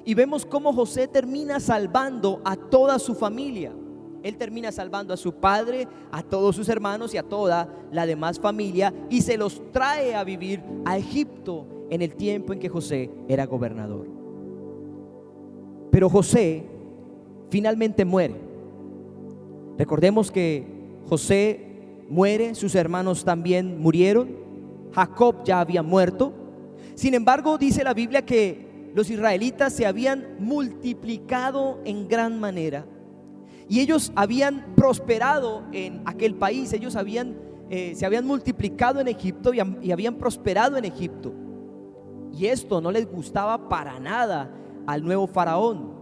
Y vemos cómo José termina salvando a toda su familia. Él termina salvando a su padre, a todos sus hermanos y a toda la demás familia, y se los trae a vivir a Egipto en el tiempo en que José era gobernador. Pero José finalmente muere. Recordemos que José muere, sus hermanos también murieron, Jacob ya había muerto. Sin embargo, dice la Biblia que los israelitas se habían multiplicado en gran manera y ellos habían prosperado en aquel país. Ellos se habían multiplicado en Egipto y habían prosperado en Egipto. Y esto no les gustaba para nada al nuevo faraón.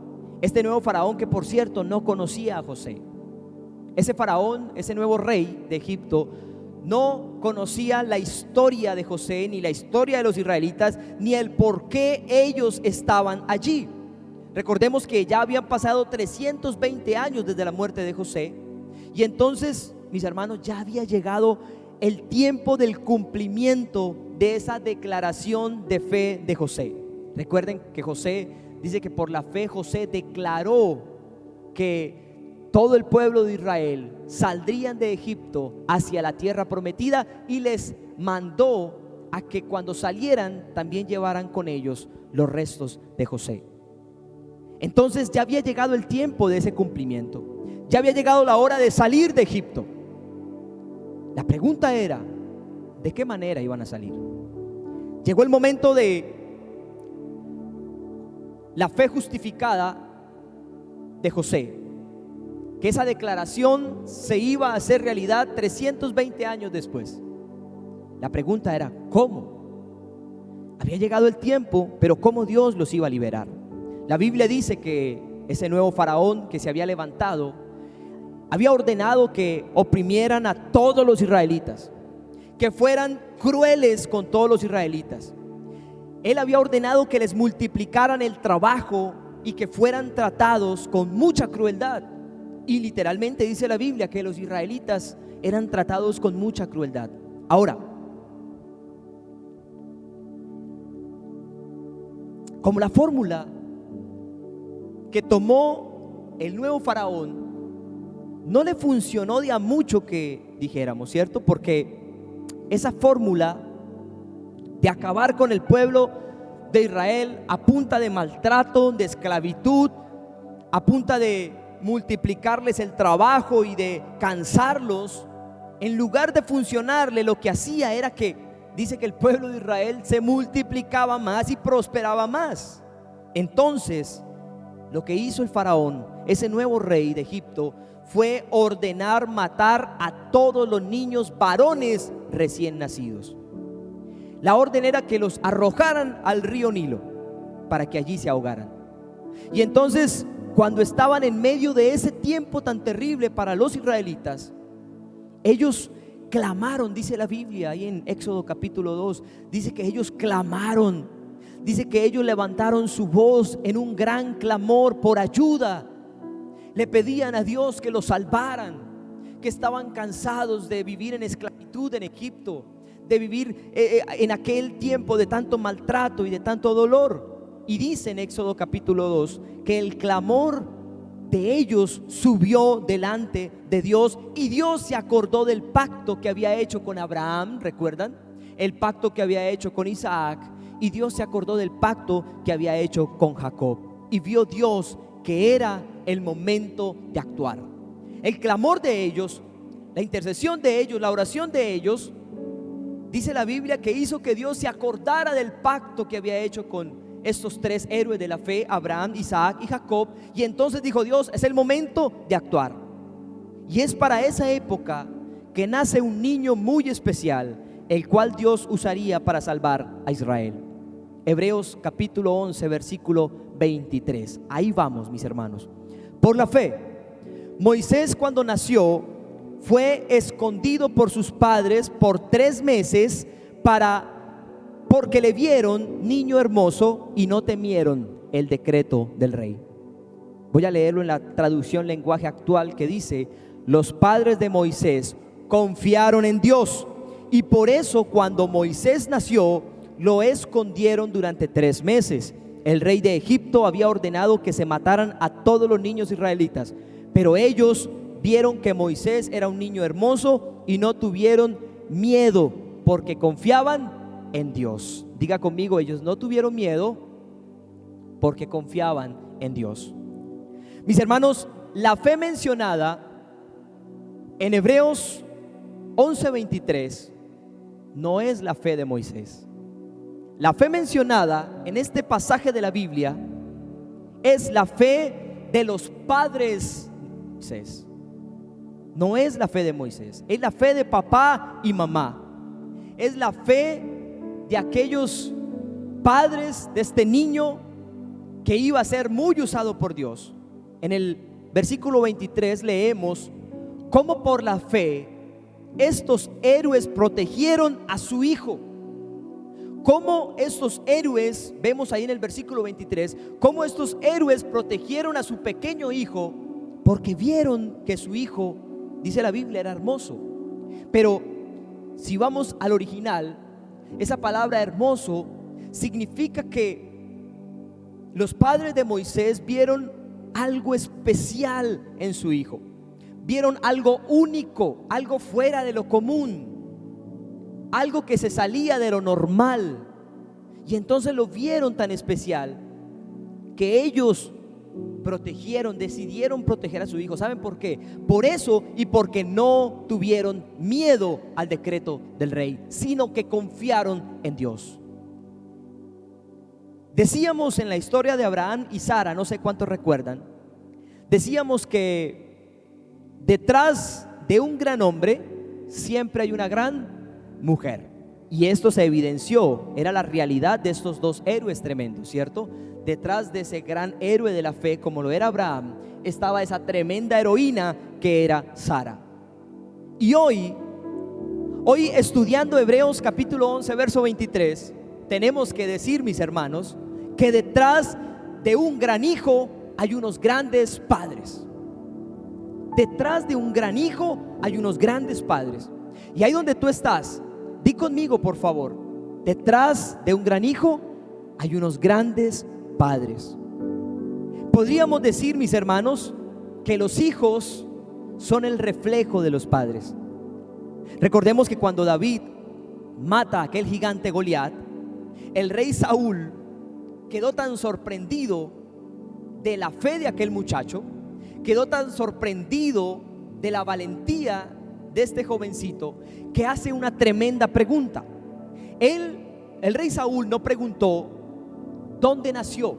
Este nuevo faraón que, por cierto, no conocía a José. Ese faraón, ese nuevo rey de Egipto, no conocía la historia de José, ni la historia de los israelitas, ni el por qué ellos estaban allí. Recordemos que ya habían pasado 320 años desde la muerte de José. Y entonces, mis hermanos, ya había llegado el tiempo del cumplimiento de esa declaración de fe de José. Recuerden que José dice que por la fe José declaró que todo el pueblo de Israel saldrían de Egipto hacia la tierra prometida y les mandó a que cuando salieran también llevaran con ellos los restos de José. Entonces ya había llegado el tiempo de ese cumplimiento. Ya había llegado la hora de salir de Egipto. La pregunta era, ¿de qué manera iban a salir? Llegó el momento de la fe justificada de José, que esa declaración se iba a hacer realidad 320 años después. La pregunta era, ¿cómo? Había llegado el tiempo, pero ¿cómo Dios los iba a liberar? La Biblia dice que ese nuevo faraón que se había levantado había ordenado que oprimieran a todos los israelitas, que fueran crueles con todos los israelitas. Él había ordenado que les multiplicaran el trabajo y que fueran tratados con mucha crueldad. Y literalmente dice la Biblia que los israelitas eran tratados con mucha crueldad. Ahora, como la fórmula que tomó el nuevo faraón no le funcionó de a mucho que dijéramos, ¿cierto? Porque esa fórmula de acabar con el pueblo de Israel a punta de maltrato, de esclavitud, a punta de multiplicarles el trabajo y de cansarlos, en lugar de funcionarle, lo que hacía era que dice que el pueblo de Israel se multiplicaba más y prosperaba más. Entonces, lo que hizo el faraón, ese nuevo rey de Egipto, fue ordenar matar a todos los niños varones recién nacidos. La orden era que los arrojaran al río Nilo para que allí se ahogaran. Y entonces, cuando estaban en medio de ese tiempo tan terrible para los israelitas, ellos clamaron, dice la Biblia ahí en Éxodo capítulo 2, dice que ellos clamaron, dice que ellos levantaron su voz en un gran clamor por ayuda. Le pedían a Dios que los salvaran, que estaban cansados de vivir en esclavitud en Egipto, de vivir en aquel tiempo de tanto maltrato y de tanto dolor. Y dice en Éxodo capítulo 2 que el clamor de ellos subió delante de Dios, y Dios se acordó del pacto que había hecho con Abraham, ¿recuerdan? El pacto que había hecho con Isaac, y Dios se acordó del pacto que había hecho con Jacob, y vio Dios que era el momento de actuar. El clamor de ellos, la intercesión de ellos, la oración de ellos, dice la Biblia que hizo que Dios se acordara del pacto que había hecho con estos tres héroes de la fe, Abraham, Isaac y Jacob. Y entonces dijo Dios, es el momento de actuar. Y es para esa época que nace un niño muy especial, el cual Dios usaría para salvar a Israel. Hebreos capítulo 11 versículo 23. Ahí vamos, mis hermanos. Por la fe, Moisés, cuando nació, fue escondido por sus padres por 3 meses porque le vieron niño hermoso y no temieron el decreto del rey. Voy a leerlo en la traducción lenguaje actual, que dice: los padres de Moisés confiaron en Dios, y por eso cuando Moisés nació lo escondieron durante 3 meses. El rey de Egipto había ordenado que se mataran a todos los niños israelitas, pero ellos vieron que Moisés era un niño hermoso y no tuvieron miedo porque confiaban en Dios. Diga conmigo, ellos no tuvieron miedo porque confiaban en Dios. Mis hermanos, la fe mencionada en Hebreos 11:23 no es la fe de Moisés. La fe mencionada en este pasaje de la Biblia es la fe de los padres de Moisés. No es la fe de Moisés, es la fe de papá y mamá. Es la fe de aquellos padres de este niño que iba a ser muy usado por Dios. En el versículo 23 leemos cómo por la fe estos héroes protegieron a su hijo. Cómo estos héroes, vemos ahí en el versículo 23, cómo estos héroes protegieron a su pequeño hijo porque vieron que su hijo, dice la Biblia, era hermoso. Pero si vamos al original, esa palabra hermoso significa que los padres de Moisés vieron algo especial en su hijo. Vieron algo único, algo fuera de lo común, algo que se salía de lo normal. Y entonces lo vieron tan especial que ellos decidieron proteger a su hijo. ¿Saben por qué? Por eso, y porque no tuvieron miedo al decreto del rey, sino que confiaron en Dios. Decíamos en la historia de Abraham y Sara, no sé cuántos recuerdan, decíamos que detrás de un gran hombre siempre hay una gran mujer. Y esto se evidenció, era la realidad de estos dos héroes tremendos, ¿cierto? Detrás de ese gran héroe de la fe, como lo era Abraham, estaba esa tremenda heroína que era Sara. Y hoy estudiando Hebreos capítulo 11, verso 23, tenemos que decir, mis hermanos, que detrás de un gran hijo hay unos grandes padres. Detrás de un gran hijo hay unos grandes padres. Y ahí donde tú estás, di conmigo por favor, detrás de un gran hijo hay unos grandes padres. Podríamos decir, mis hermanos, que los hijos son el reflejo de los padres. Recordemos que cuando David mata a aquel gigante Goliat, el rey Saúl quedó tan sorprendido de la fe de aquel muchacho, quedó tan sorprendido de la valentía de este jovencito, que hace una tremenda pregunta. El rey Saúl no preguntó dónde nació.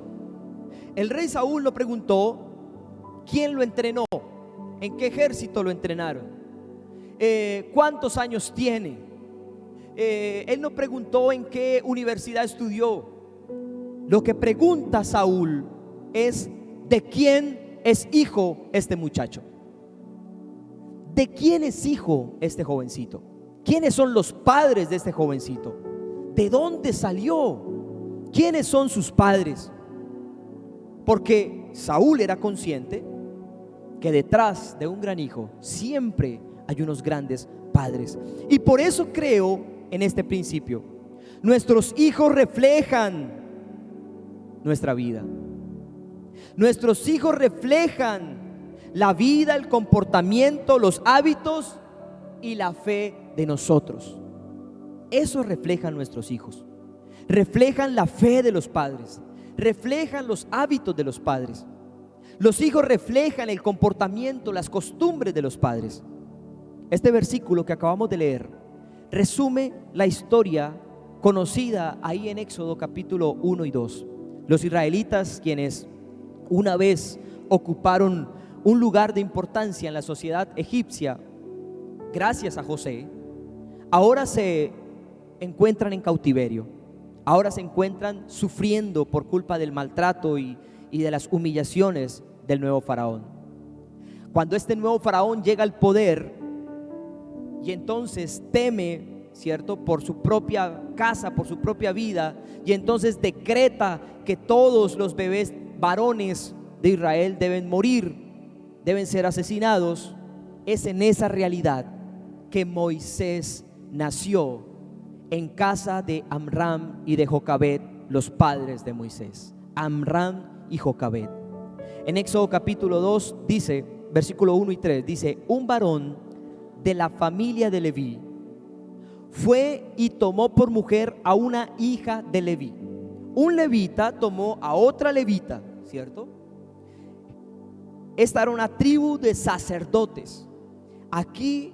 El rey Saúl no preguntó quién lo entrenó, en qué ejército lo entrenaron, cuántos años tiene. Él no preguntó en qué universidad estudió. Lo que pregunta Saúl es: ¿de quién es hijo este muchacho? ¿De quién es hijo este jovencito? ¿Quiénes son los padres de este jovencito? ¿De dónde salió? ¿Quiénes son sus padres? Porque Saúl era consciente que detrás de un gran hijo siempre hay unos grandes padres. Y por eso creo en este principio: nuestros hijos reflejan nuestra vida. Nuestros hijos reflejan la vida, el comportamiento, los hábitos y la fe de nosotros. Eso reflejan nuestros hijos. Reflejan la fe de los padres, reflejan los hábitos de los padres. Los hijos reflejan el comportamiento, las costumbres de los padres. Este versículo que acabamos de leer resume la historia conocida ahí en Éxodo capítulo 1 y 2. Los israelitas, quienes una vez ocuparon un lugar de importancia en la sociedad egipcia, gracias a José, ahora se encuentran en cautiverio. Ahora se encuentran sufriendo por culpa del maltrato y de las humillaciones del nuevo faraón. Cuando este nuevo faraón llega al poder y entonces teme, ¿cierto?, por su propia casa, por su propia vida, y entonces decreta que todos los bebés varones de Israel deben morir, deben ser asesinados. Es en esa realidad que Moisés nació, en casa de Amram y de Jocabed, los padres de Moisés, Amram y Jocabed. En Éxodo capítulo 2 dice, versículo 1 y 3, dice: un varón de la familia de Leví fue y tomó por mujer a una hija de Leví. Un levita tomó a otra levita, ¿cierto? Esta era una tribu de sacerdotes. Aquí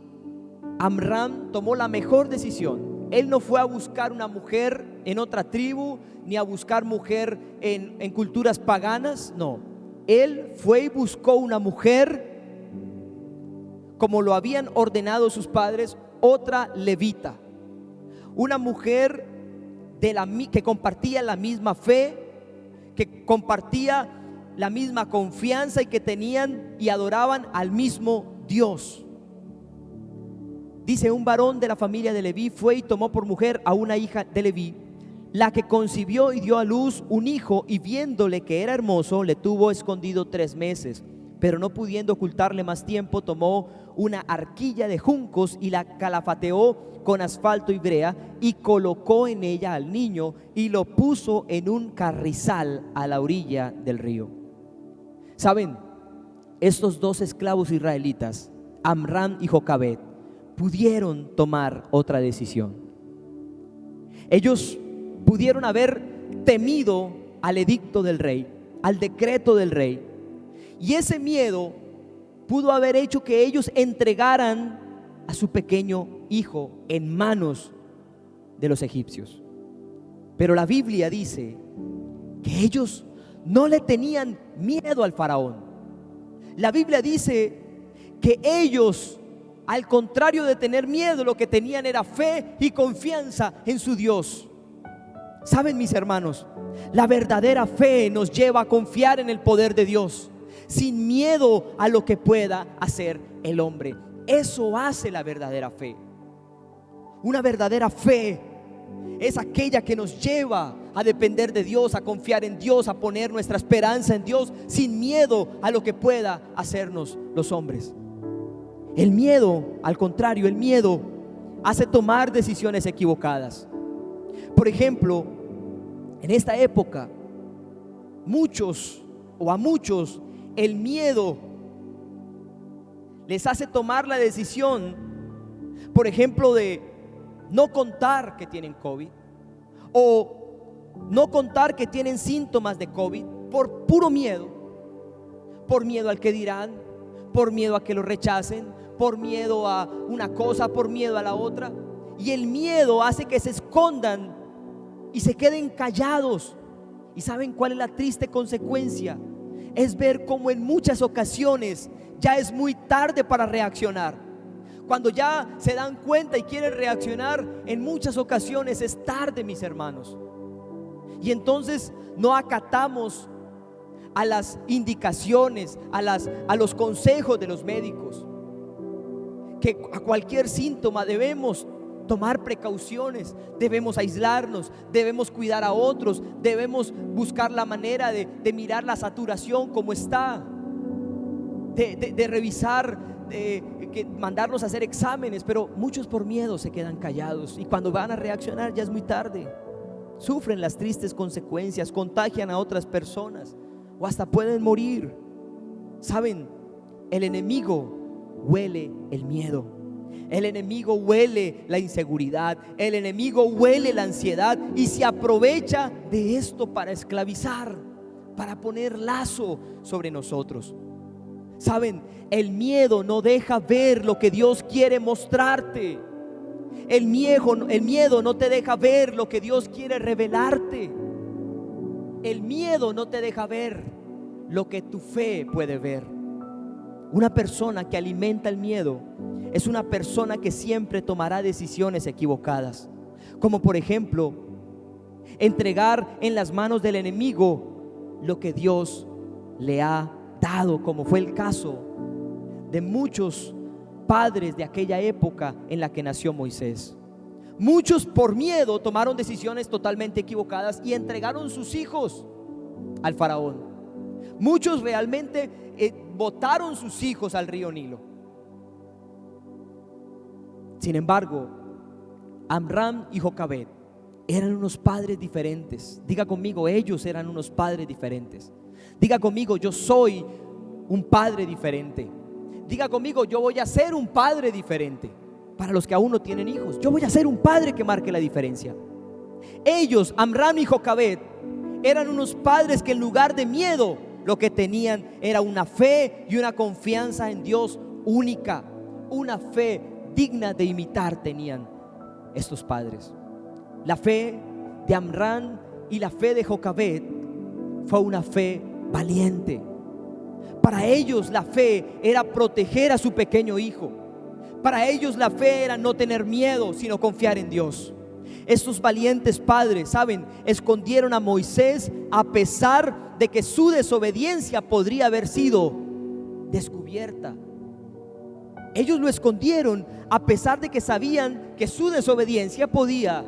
Amram tomó la mejor decisión. Él no fue a buscar una mujer en otra tribu, ni a buscar mujer en culturas paganas. No, él fue y buscó una mujer, como lo habían ordenado sus padres, otra levita, una mujer que compartía la misma fe, que compartía la misma confianza y que tenían y adoraban al mismo Dios. Dice: un varón de la familia de Leví fue y tomó por mujer a una hija de Leví, la que concibió y dio a luz un hijo, y viéndole que era hermoso, le tuvo escondido 3 meses. Pero no pudiendo ocultarle más tiempo, tomó una arquilla de juncos y la calafateó con asfalto y brea, y colocó en ella al niño y lo puso en un carrizal a la orilla del río. ¿Saben? Estos 2 esclavos israelitas, Amram y Jocabed, pudieron tomar otra decisión. Ellos pudieron haber temido al edicto del rey, al decreto del rey, y ese miedo pudo haber hecho que ellos entregaran a su pequeño hijo en manos de los egipcios. Pero la Biblia dice que ellos no le tenían miedo al faraón. La Biblia dice que ellos, al contrario de tener miedo, lo que tenían era fe y confianza en su Dios. Saben, mis hermanos, la verdadera fe nos lleva a confiar en el poder de Dios, sin miedo a lo que pueda hacer el hombre. Eso hace la verdadera fe. Una verdadera fe es aquella que nos lleva a depender de Dios, a confiar en Dios, a poner nuestra esperanza en Dios, sin miedo a lo que pueda hacernos los hombres. El miedo, al contrario, el miedo hace tomar decisiones equivocadas. Por ejemplo, en esta época, a muchos, el miedo les hace tomar la decisión, por ejemplo, de no contar que tienen COVID o no contar que tienen síntomas de COVID por puro miedo, por miedo al que dirán, por miedo a que lo rechacen, por miedo a una cosa, por miedo a la otra. Y el miedo hace que se escondan y se queden callados. ¿Y saben cuál es la triste consecuencia? Es ver cómo en muchas ocasiones ya es muy tarde para reaccionar. Cuando ya se dan cuenta y quieren reaccionar, en muchas ocasiones es tarde, mis hermanos. Y entonces no acatamos a las indicaciones, a los consejos de los médicos, que a cualquier síntoma debemos tomar precauciones, debemos aislarnos, debemos cuidar a otros, debemos buscar la manera de mirar la saturación como está, de revisar, mandarnos a hacer exámenes. Pero muchos por miedo se quedan callados, y cuando van a reaccionar ya es muy tarde. Sufren las tristes consecuencias, contagian a otras personas o hasta pueden morir. Saben, el enemigo huele el miedo, el enemigo huele la inseguridad, el enemigo huele la ansiedad y se aprovecha de esto para esclavizar, para poner lazo sobre nosotros. Saben, el miedo no deja ver lo que Dios quiere mostrarte. El miedo no te deja ver lo que Dios quiere revelarte. El miedo no te deja ver lo que tu fe puede ver. Una persona que alimenta el miedo es una persona que siempre tomará decisiones equivocadas, como por ejemplo entregar en las manos del enemigo lo que Dios le ha dado, como fue el caso de muchos padres de aquella época en la que nació Moisés. Muchos por miedo tomaron decisiones totalmente equivocadas y entregaron sus hijos al faraón. Muchos realmente botaron sus hijos al río Nilo. Sin embargo, Amram y Jocabed eran unos padres diferentes. Diga conmigo, ellos eran unos padres diferentes. Diga conmigo, yo soy un padre diferente. Diga conmigo, yo voy a ser un padre diferente. Para los que aún no tienen hijos, yo voy a ser un padre que marque la diferencia. Ellos, Amram y Jocabed, eran unos padres que en lugar de miedo, lo que tenían era una fe y una confianza en Dios única. Una fe digna de imitar tenían estos padres. La fe de Amram y la fe de Jocabed fue una fe valiente. Para ellos la fe era proteger a su pequeño hijo. Para ellos la fe era no tener miedo, sino confiar en Dios. Estos valientes padres, ¿saben?, escondieron a Moisés a pesar de que su desobediencia podría haber sido descubierta. Ellos lo escondieron a pesar de que sabían que su desobediencia podía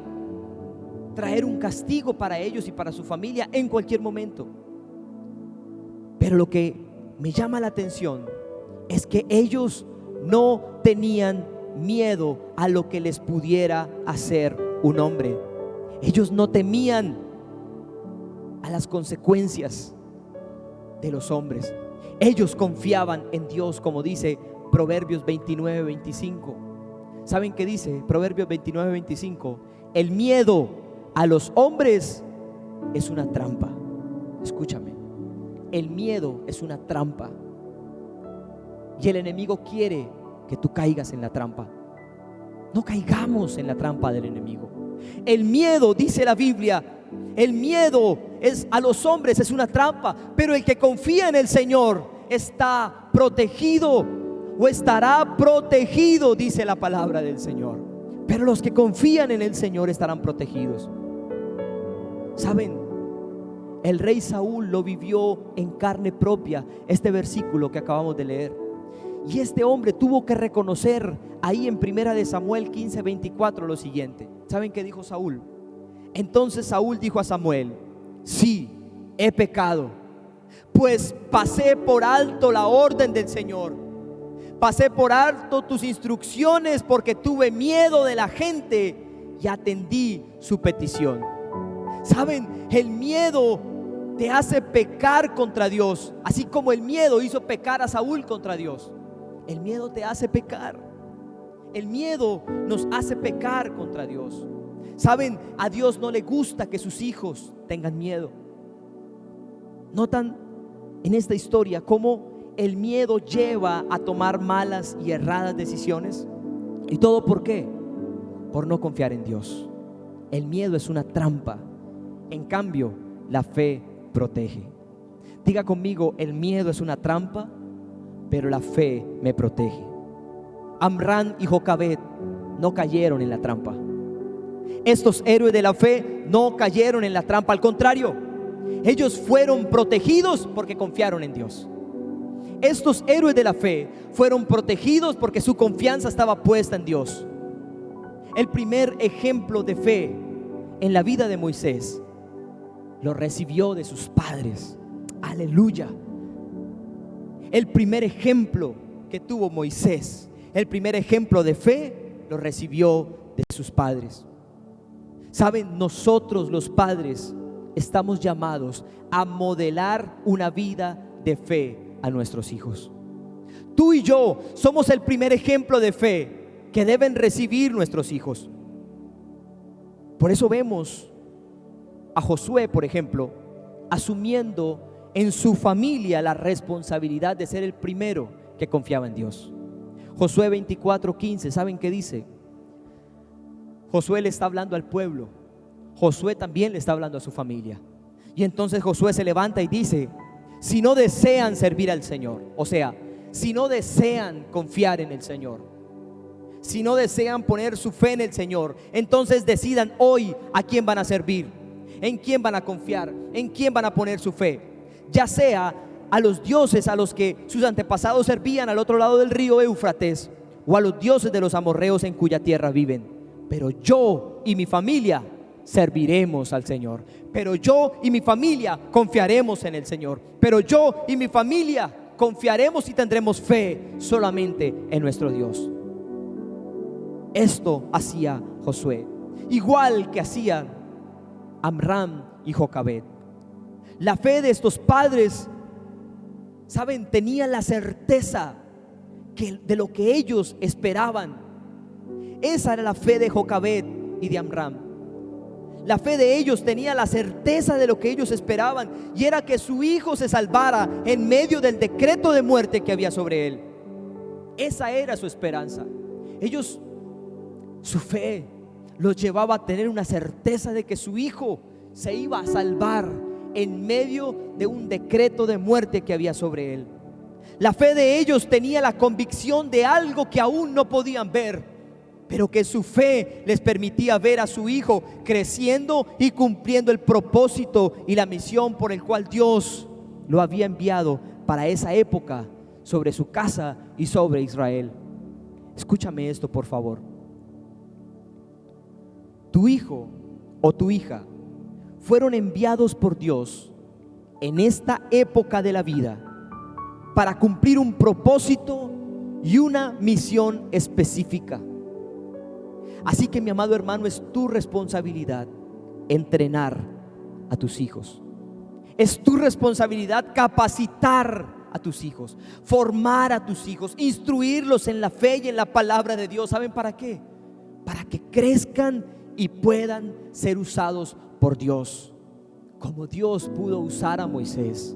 traer un castigo para ellos y para su familia en cualquier momento. Pero lo que me llama la atención es que ellos no tenían miedo a lo que les pudiera hacer un hombre. Ellos no temían a las consecuencias de los hombres. Ellos confiaban en Dios, como dice Proverbios 29:25. ¿Saben qué dice Proverbios 29:25? El miedo a los hombres es una trampa. Escúchame, el miedo es una trampa. Y el enemigo quiere que tú caigas en la trampa. No caigamos en la trampa del enemigo. El miedo, dice la Biblia, el miedo a los hombres es una trampa, pero el que confía en el Señor está protegido o estará protegido, dice la palabra del Señor. Pero los que confían en el Señor estarán protegidos. ¿Saben? El rey Saúl lo vivió en carne propia, este versículo que acabamos de leer. Y este hombre tuvo que reconocer ahí en 1 de Samuel 15:24 lo siguiente. ¿Saben qué dijo Saúl? Entonces Saúl dijo a Samuel: sí, he pecado, pues pasé por alto la orden del Señor, pasé por alto tus instrucciones, porque tuve miedo de la gente y atendí su petición. ¿Saben? El miedo te hace pecar contra Dios, así como el miedo hizo pecar a Saúl contra Dios. El miedo te hace pecar. El miedo nos hace pecar contra Dios. ¿Saben? A Dios no le gusta que sus hijos tengan miedo. ¿Notan en esta historia cómo el miedo lleva a tomar malas y erradas decisiones? ¿Y todo por qué? Por no confiar en Dios. El miedo es una trampa. En cambio, la fe protege. Diga conmigo: el miedo es una trampa, pero la fe me protege. Amram y Jocabed no cayeron en la trampa. Estos héroes de la fe no cayeron en la trampa, al contrario, ellos fueron protegidos porque confiaron en Dios. Estos héroes de la fe fueron protegidos porque su confianza estaba puesta en Dios. El primer ejemplo de fe en la vida de Moisés lo recibió de sus padres. Aleluya. El primer ejemplo que tuvo Moisés, el primer ejemplo de fe, lo recibió de sus padres. Saben, nosotros los padres estamos llamados a modelar una vida de fe a nuestros hijos. Tú y yo somos el primer ejemplo de fe que deben recibir nuestros hijos. Por eso vemos a Josué, por ejemplo, asumiendo en su familia la responsabilidad de ser el primero que confiaba en Dios. Josué 24:15, ¿saben qué dice? Josué le está hablando al pueblo. Josué también le está hablando a su familia. Y entonces Josué se levanta y dice: si no desean servir al Señor, o sea, si no desean confiar en el Señor, si no desean poner su fe en el Señor, entonces decidan hoy a quién van a servir, en quién van a confiar, en quién van a poner su fe. Ya sea a los dioses a los que sus antepasados servían al otro lado del río Éufrates, o a los dioses de los amorreos en cuya tierra viven. Pero yo y mi familia serviremos al Señor. Pero yo y mi familia confiaremos en el Señor. Pero yo y mi familia confiaremos y tendremos fe solamente en nuestro Dios. Esto hacía Josué, igual que hacían Amram y Jocabed. La fe de estos padres, ¿saben? Tenía la certeza de lo que ellos esperaban. Esa era la fe de Jocabed y de Amram. La fe de ellos tenía la certeza de lo que ellos esperaban, y era que su hijo se salvara en medio del decreto de muerte que había sobre él. Esa era su esperanza. Ellos, su fe los llevaba a tener una certeza de que su hijo se iba a salvar en medio de un decreto de muerte que había sobre él. La fe de ellos tenía la convicción de algo que aún no podían ver, pero que su fe les permitía ver a su hijo creciendo y cumpliendo el propósito y la misión por el cual Dios lo había enviado para esa época sobre su casa y sobre Israel. Escúchame esto, por favor. Tu hijo o tu hija fueron enviados por Dios en esta época de la vida para cumplir un propósito y una misión específica. Así que, mi amado hermano, es tu responsabilidad entrenar a tus hijos. Es tu responsabilidad capacitar a tus hijos, formar a tus hijos, instruirlos en la fe y en la palabra de Dios. ¿Saben para qué? Para que crezcan y puedan ser usados por Dios, como Dios pudo usar a Moisés,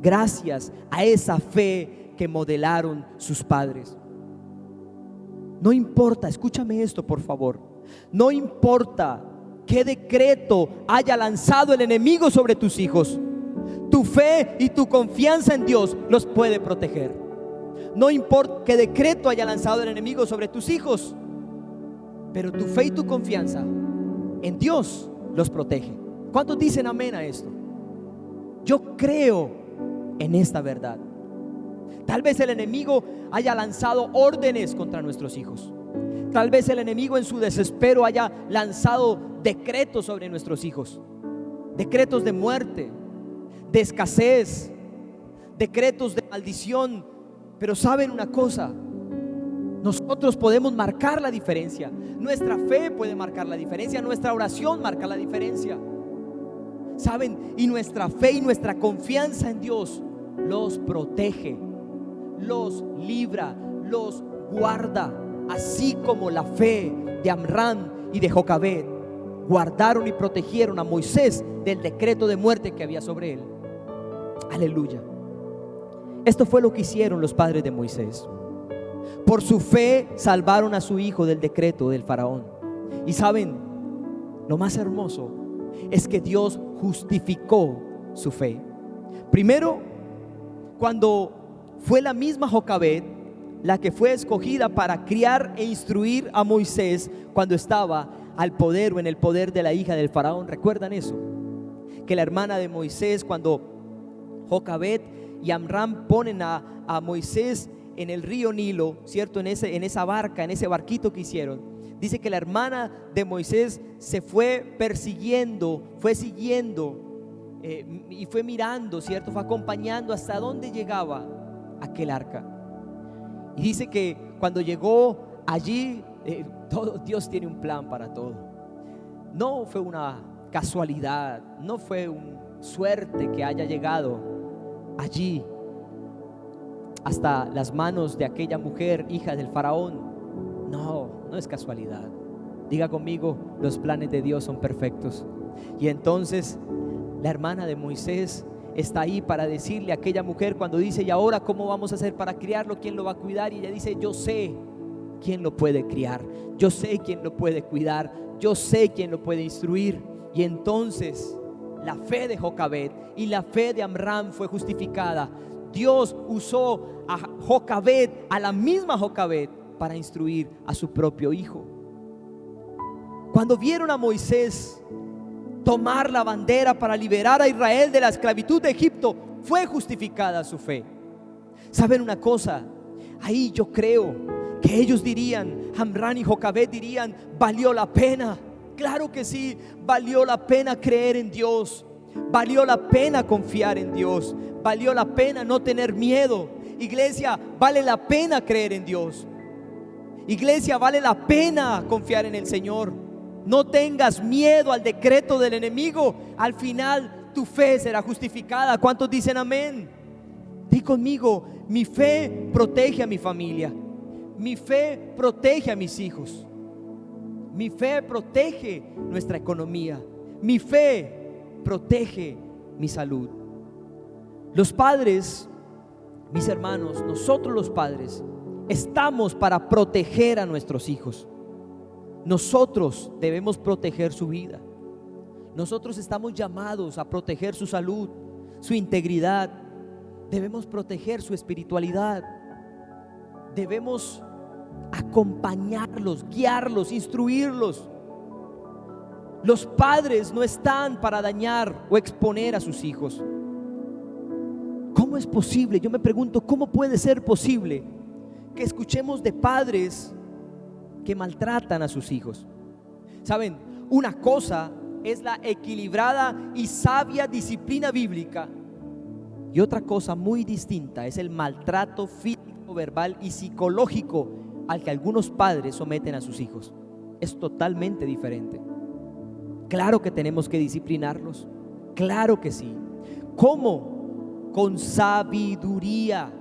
gracias a esa fe que modelaron sus padres. No importa, escúchame esto, por favor. No importa qué decreto haya lanzado el enemigo sobre tus hijos, tu fe y tu confianza en Dios los puede proteger. No importa qué decreto haya lanzado el enemigo sobre tus hijos, pero tu fe y tu confianza en Dios los protege. ¿Cuántos dicen amén a esto? Yo creo en esta verdad. Tal vez el enemigo haya lanzado órdenes contra nuestros hijos. Tal vez el enemigo en su desespero haya lanzado decretos sobre nuestros hijos. Decretos de muerte, de escasez, decretos de maldición. Pero ¿saben una cosa? Nosotros podemos marcar la diferencia. Nuestra fe puede marcar la diferencia. Nuestra oración marca la diferencia. ¿Saben? Y nuestra fe y nuestra confianza en Dios los protege, los libra, los guarda. Así como la fe de Amram y de Jocabed guardaron y protegieron a Moisés del decreto de muerte que había sobre él. Aleluya. Esto fue lo que hicieron los padres de Moisés. Por su fe salvaron a su hijo del decreto del faraón. Y saben, lo más hermoso es que Dios justificó su fe. Primero, cuando fue la misma Jocabed la que fue escogida para criar e instruir a Moisés cuando estaba al poder o en el poder de la hija del faraón. ¿Recuerdan eso? Que la hermana de Moisés, cuando Jocabed y Amram ponen a Moisés en el río Nilo, ¿cierto? En esa barca, en ese barquito que hicieron, dice que la hermana de Moisés se fue persiguiendo, fue siguiendo y fue mirando, ¿cierto? Fue acompañando hasta dónde llegaba aquel arca. Y dice que cuando llegó allí, Dios tiene un plan para todo. No fue una casualidad, no fue una suerte que haya llegado allí hasta las manos de aquella mujer, hija del faraón. No es casualidad. Diga conmigo, los planes de Dios son perfectos. Y entonces la hermana de Moisés está ahí para decirle a aquella mujer, cuando dice: ¿y ahora cómo vamos a hacer para criarlo? ¿Quién lo va a cuidar? Y ella dice: yo sé quién lo puede criar, yo sé quién lo puede cuidar, yo sé quién lo puede instruir. Y entonces la fe de Jocabed y la fe de Amram fue justificada. Dios usó a Jocabed, a la misma Jocabed, para instruir a su propio hijo. Cuando vieron a Moisés tomar la bandera para liberar a Israel de la esclavitud de Egipto, fue justificada su fe. ¿Saben una cosa? Ahí yo creo que ellos dirían, Amram y Jocabed dirían: valió la pena. Claro que sí, valió la pena creer en Dios, valió la pena confiar en Dios, valió la pena no tener miedo. Iglesia, vale la pena creer en Dios. Iglesia, vale la pena confiar en el Señor. No tengas miedo al decreto del enemigo. Al final tu fe será justificada. ¿Cuántos dicen amén? Di conmigo: mi fe protege a mi familia, mi fe protege a mis hijos, mi fe protege nuestra economía, mi fe protege mi salud. Los padres, mis hermanos, nosotros los padres estamos para proteger a nuestros hijos. Nosotros debemos proteger su vida. Nosotros estamos llamados a proteger su salud, su integridad. Debemos proteger su espiritualidad. Debemos acompañarlos, guiarlos, instruirlos. Los padres no están para dañar o exponer a sus hijos. ¿Cómo es posible? Yo me pregunto, ¿cómo puede ser posible que escuchemos de padres que maltratan a sus hijos? Saben, una cosa es la equilibrada y sabia disciplina bíblica, y otra cosa muy distinta es el maltrato físico, verbal y psicológico al que algunos padres someten a sus hijos. Es totalmente diferente. Claro que tenemos que disciplinarlos, claro que sí. ¿Cómo? Con sabiduría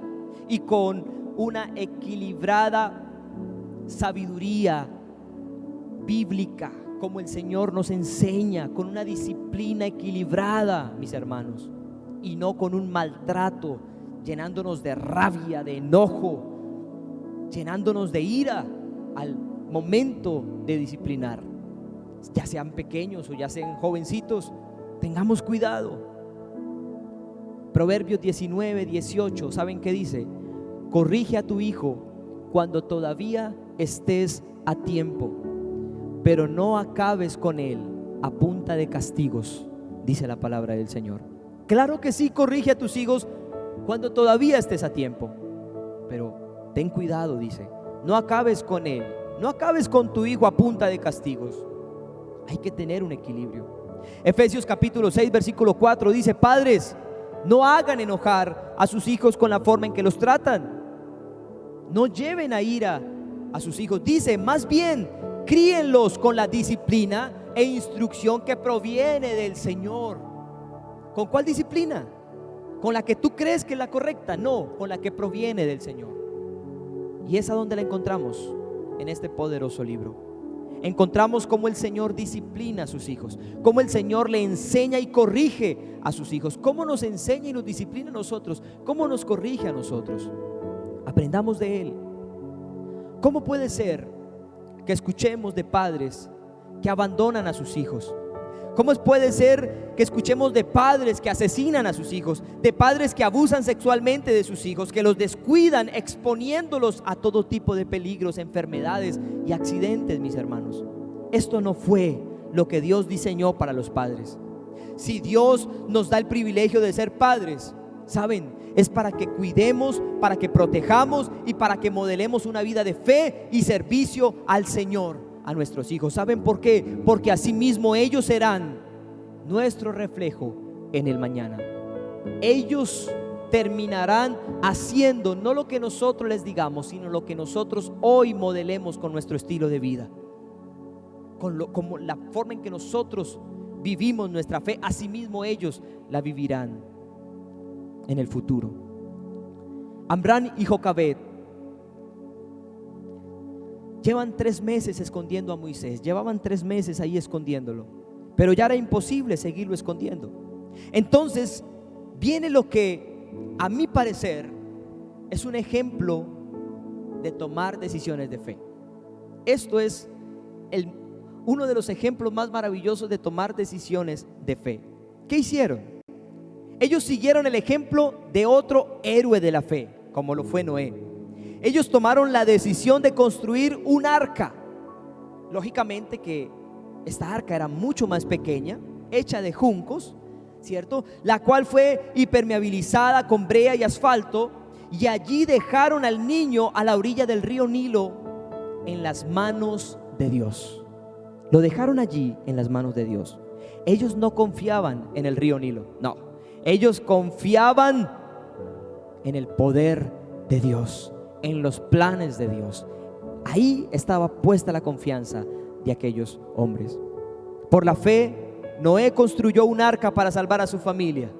y con una equilibrada sabiduría bíblica, como el Señor nos enseña, con una disciplina equilibrada, mis hermanos, y no con un maltrato, llenándonos de rabia, de enojo, llenándonos de ira al momento de disciplinar. ya sean pequeños o ya sean jovencitos, tengamos cuidado. Proverbios 19:18, ¿saben qué dice? Corrige a tu hijo cuando todavía estés a tiempo, pero no acabes con él a punta de castigos, dice la palabra del Señor. Claro que sí, corrige a tus hijos cuando todavía estés a tiempo, pero ten cuidado, dice, no acabes con él, no acabes con tu hijo a punta de castigos. Hay que tener un equilibrio. Efesios capítulo 6 versículo 4 dice: padres, no hagan enojar a sus hijos con la forma en que los tratan, no lleven a ira a sus hijos, dice, más bien críenlos con la disciplina e instrucción que proviene del Señor. ¿Con cuál disciplina? ¿Con la que tú crees que es la correcta? No, con la que proviene del Señor. Y es a donde la encontramos en este poderoso libro. Encontramos cómo el Señor disciplina a sus hijos, cómo el Señor le enseña y corrige a sus hijos, cómo nos enseña y nos disciplina a nosotros, cómo nos corrige a nosotros. Aprendamos de Él. ¿Cómo puede ser que escuchemos de padres que abandonan a sus hijos? ¿Cómo puede ser que escuchemos de padres que asesinan a sus hijos, de padres que abusan sexualmente de sus hijos, que los descuidan exponiéndolos a todo tipo de peligros, enfermedades y accidentes, mis hermanos? Esto no fue lo que Dios diseñó para los padres. Si Dios nos da el privilegio de ser padres, ¿saben? Es para que cuidemos, para que protejamos y para que modelemos una vida de fe y servicio al Señor a nuestros hijos. ¿Saben por qué? Porque asimismo ellos serán nuestro reflejo en el mañana. Ellos terminarán haciendo no lo que nosotros les digamos, sino lo que nosotros hoy modelemos con nuestro estilo de vida, como la forma en que nosotros vivimos nuestra fe. Asimismo ellos la vivirán en el futuro. Amram y Jocabed llevan 3 meses escondiendo a Moisés. Llevaban 3 meses ahí escondiéndolo, pero ya era imposible seguirlo escondiendo. Entonces viene lo que a mi parecer es un ejemplo de tomar decisiones de fe. Esto es uno de los ejemplos más maravillosos de tomar decisiones de fe. ¿Qué hicieron? Ellos siguieron el ejemplo de otro héroe de la fe, como lo fue Noé. Ellos tomaron la decisión de construir un arca. Lógicamente que esta arca era mucho más pequeña, hecha de juncos, ¿cierto? La cual fue impermeabilizada con brea y asfalto, y allí dejaron al niño a la orilla del río Nilo en las manos de Dios. Lo dejaron allí en las manos de Dios. Ellos no confiaban en el río Nilo, no. Ellos confiaban en el poder de Dios, en los planes de Dios. Ahí estaba puesta la confianza de aquellos hombres. Por la fe, Noé construyó un arca para salvar a su familia.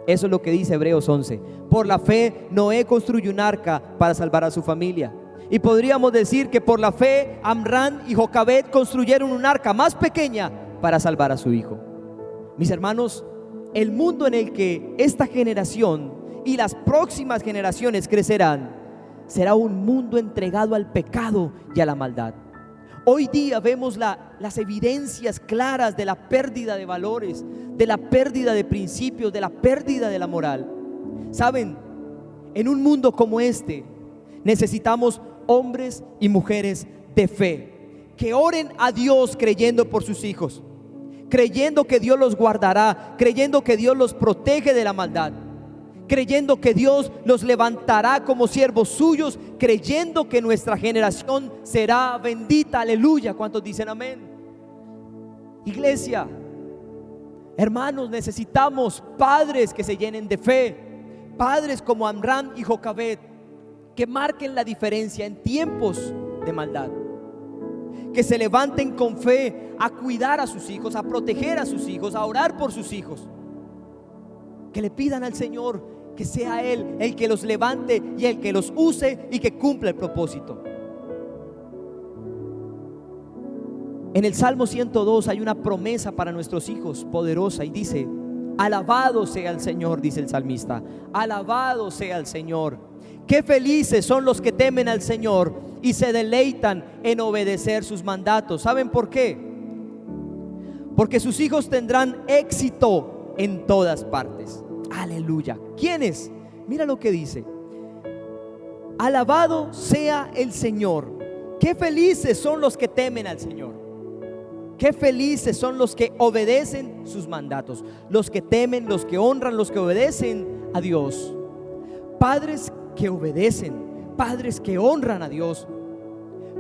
Eso es lo que dice Hebreos 11. Por la fe, Noé construyó un arca para salvar a su familia. Y podríamos decir que por la fe, Amram y Jocabed construyeron un arca más pequeña para salvar a su hijo. Mis hermanos, el mundo en el que esta generación y las próximas generaciones crecerán será un mundo entregado al pecado y a la maldad. Hoy día vemos las evidencias claras de la pérdida de valores, de la pérdida de principios, de la pérdida de la moral. Saben, en un mundo como este necesitamos hombres y mujeres de fe que oren a Dios creyendo por sus hijos, creyendo que Dios los guardará, creyendo que Dios los protege de la maldad, creyendo que Dios los levantará como siervos suyos, creyendo que nuestra generación será bendita. Aleluya. ¿Cuántos dicen amén? Iglesia, hermanos, necesitamos padres que se llenen de fe, padres como Amram y Jocabed, que marquen la diferencia en tiempos de maldad, que se levanten con fe a cuidar a sus hijos, a proteger a sus hijos, a orar por sus hijos, que le pidan al Señor que sea Él el que los levante y el que los use y que cumpla el propósito. En el Salmo 102 hay una promesa para nuestros hijos poderosa y dice: alabado sea el Señor, dice el salmista, alabado sea el Señor. Qué felices son los que temen al Señor y se deleitan en obedecer sus mandatos. ¿Saben por qué? porque sus hijos tendrán éxito en todas partes. Aleluya. ¿Quiénes? Mira lo que dice: alabado sea el Señor. Qué felices son los que temen al Señor. Qué felices son los que obedecen sus mandatos, los que temen, los que honran, los que obedecen a Dios. Padres que obedecen, padres que honran a Dios,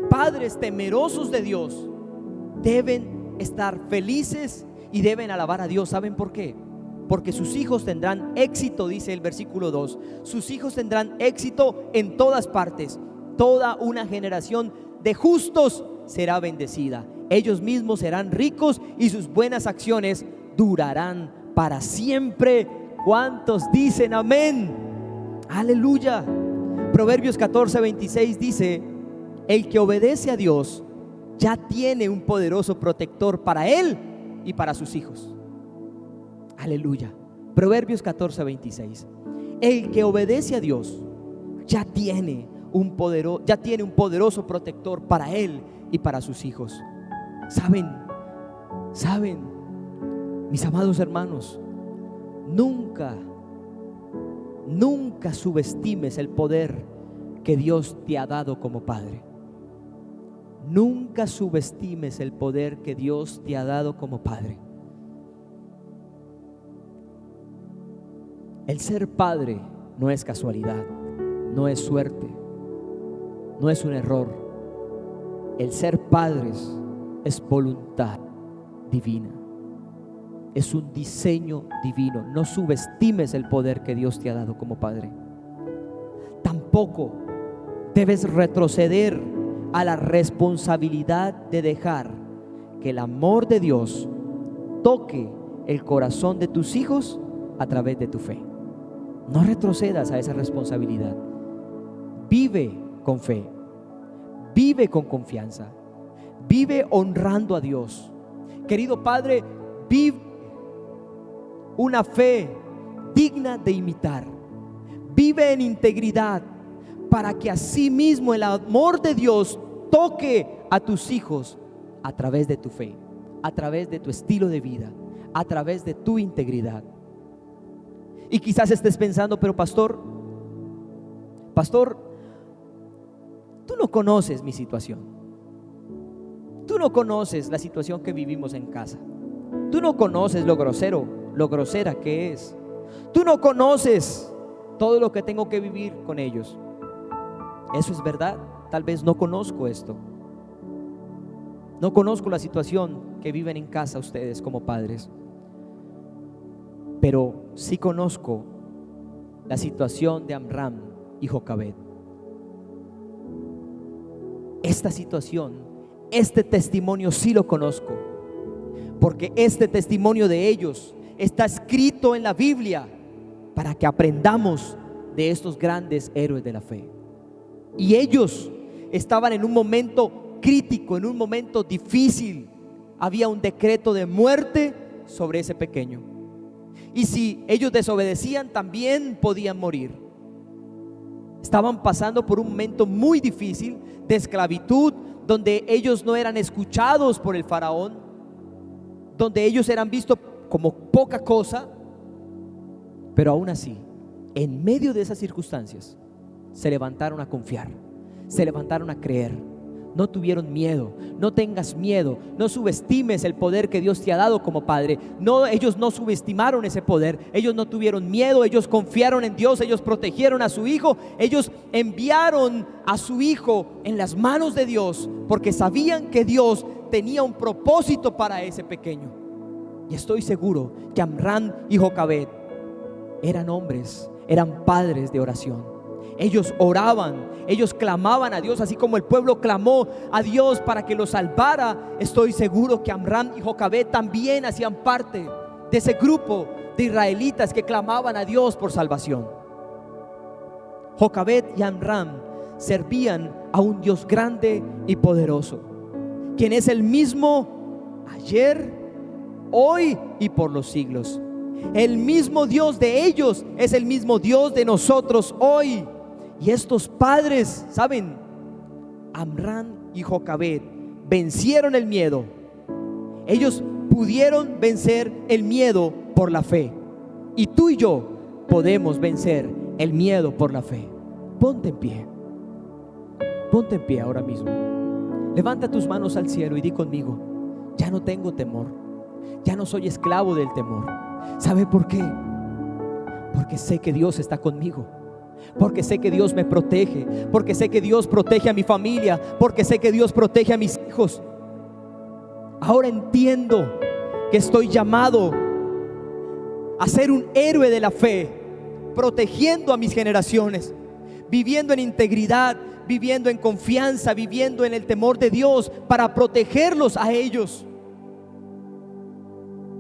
padres temerosos de Dios, deben estar felices y deben alabar a Dios. ¿Saben por qué? Porque sus hijos tendrán éxito, dice el versículo 2. Sus hijos tendrán éxito en todas partes. Toda una generación de justos será bendecida. Ellos mismos serán ricos y sus buenas acciones durarán para siempre. ¿Cuántos dicen amén? Aleluya. Proverbios 14:26 dice: el que obedece a Dios ya tiene un poderoso protector para él y para sus hijos. Aleluya. Proverbios 14:26. El que obedece a Dios ya tiene un poderoso protector para él y para sus hijos. Saben, mis amados hermanos, nunca subestimes el poder que Dios te ha dado como padre. Nunca subestimes el poder que Dios te ha dado como padre. El ser padre no es casualidad, no es suerte, no es un error. El ser padres es voluntad divina, es un diseño divino. No subestimes el poder que Dios te ha dado como padre. Tampoco debes retroceder a la responsabilidad de dejar que el amor de Dios toque el corazón de tus hijos a través de tu fe. No retrocedas a esa responsabilidad. Vive con fe, vive con confianza, vive honrando a Dios. Querido Padre, vive una fe digna de imitar. Vive en integridad para que así mismo el amor de Dios toque a tus hijos a través de tu fe, a través de tu estilo de vida, a través de tu integridad. Y quizás estés pensando: pero pastor, tú no conoces mi situación. Tú no conoces la situación que vivimos en casa. Tú no conoces lo grosera que es. Tú no conoces todo lo que tengo que vivir con ellos. Eso es verdad. Tal vez no conozco esto. No conozco la situación que viven en casa ustedes como padres. Pero sí conozco la situación de Amram y Jocabed. Esta situación, este testimonio sí lo conozco, porque este testimonio de ellos está escrito en la Biblia para que aprendamos de estos grandes héroes de la fe. Y ellos estaban en un momento crítico, en un momento difícil. Había un decreto de muerte sobre ese pequeño, y si ellos desobedecían también podían morir. Estaban pasando por un momento muy difícil de esclavitud, donde ellos no eran escuchados por el faraón, donde ellos eran vistos como poca cosa. Pero aún así, en medio de esas circunstancias, se levantaron a confiar, se levantaron a creer. No tuvieron miedo. No tengas miedo. No subestimes el poder que Dios te ha dado como padre. No, ellos no subestimaron ese poder. Ellos no tuvieron miedo. Ellos confiaron en Dios. Ellos protegieron a su hijo. Ellos enviaron a su hijo en las manos de Dios, porque sabían que Dios tenía un propósito para ese pequeño. Y estoy seguro que Amram y Jocabed eran hombres, eran padres de oración. Ellos oraban, ellos clamaban a Dios, así como el pueblo clamó a Dios para que lo salvara. Estoy seguro que Amram y Jocabed también hacían parte de ese grupo de israelitas que clamaban a Dios por salvación. Jocabed y Amram servían a un Dios grande y poderoso, quien es el mismo ayer, hoy y por los siglos. El mismo Dios de ellos es el mismo Dios de nosotros hoy. Y estos padres, ¿saben? Amram y Jocabed vencieron el miedo, Ellos pudieron vencer el miedo por la fe. Y tú y yo podemos vencer el miedo por la fe. Ponte en pie. Ponte en pie ahora mismo. Levanta tus manos al cielo y di conmigo: ya no tengo temor. Ya no soy esclavo del temor. ¿Sabe por qué? Porque sé que Dios está conmigo. Porque sé que Dios me protege. Porque sé que Dios protege a mi familia. Porque sé que Dios protege a mis hijos. Ahora entiendo que estoy llamado a ser un héroe de la fe, protegiendo a mis generaciones, viviendo en integridad, viviendo en confianza, viviendo en el temor de Dios para protegerlos a ellos.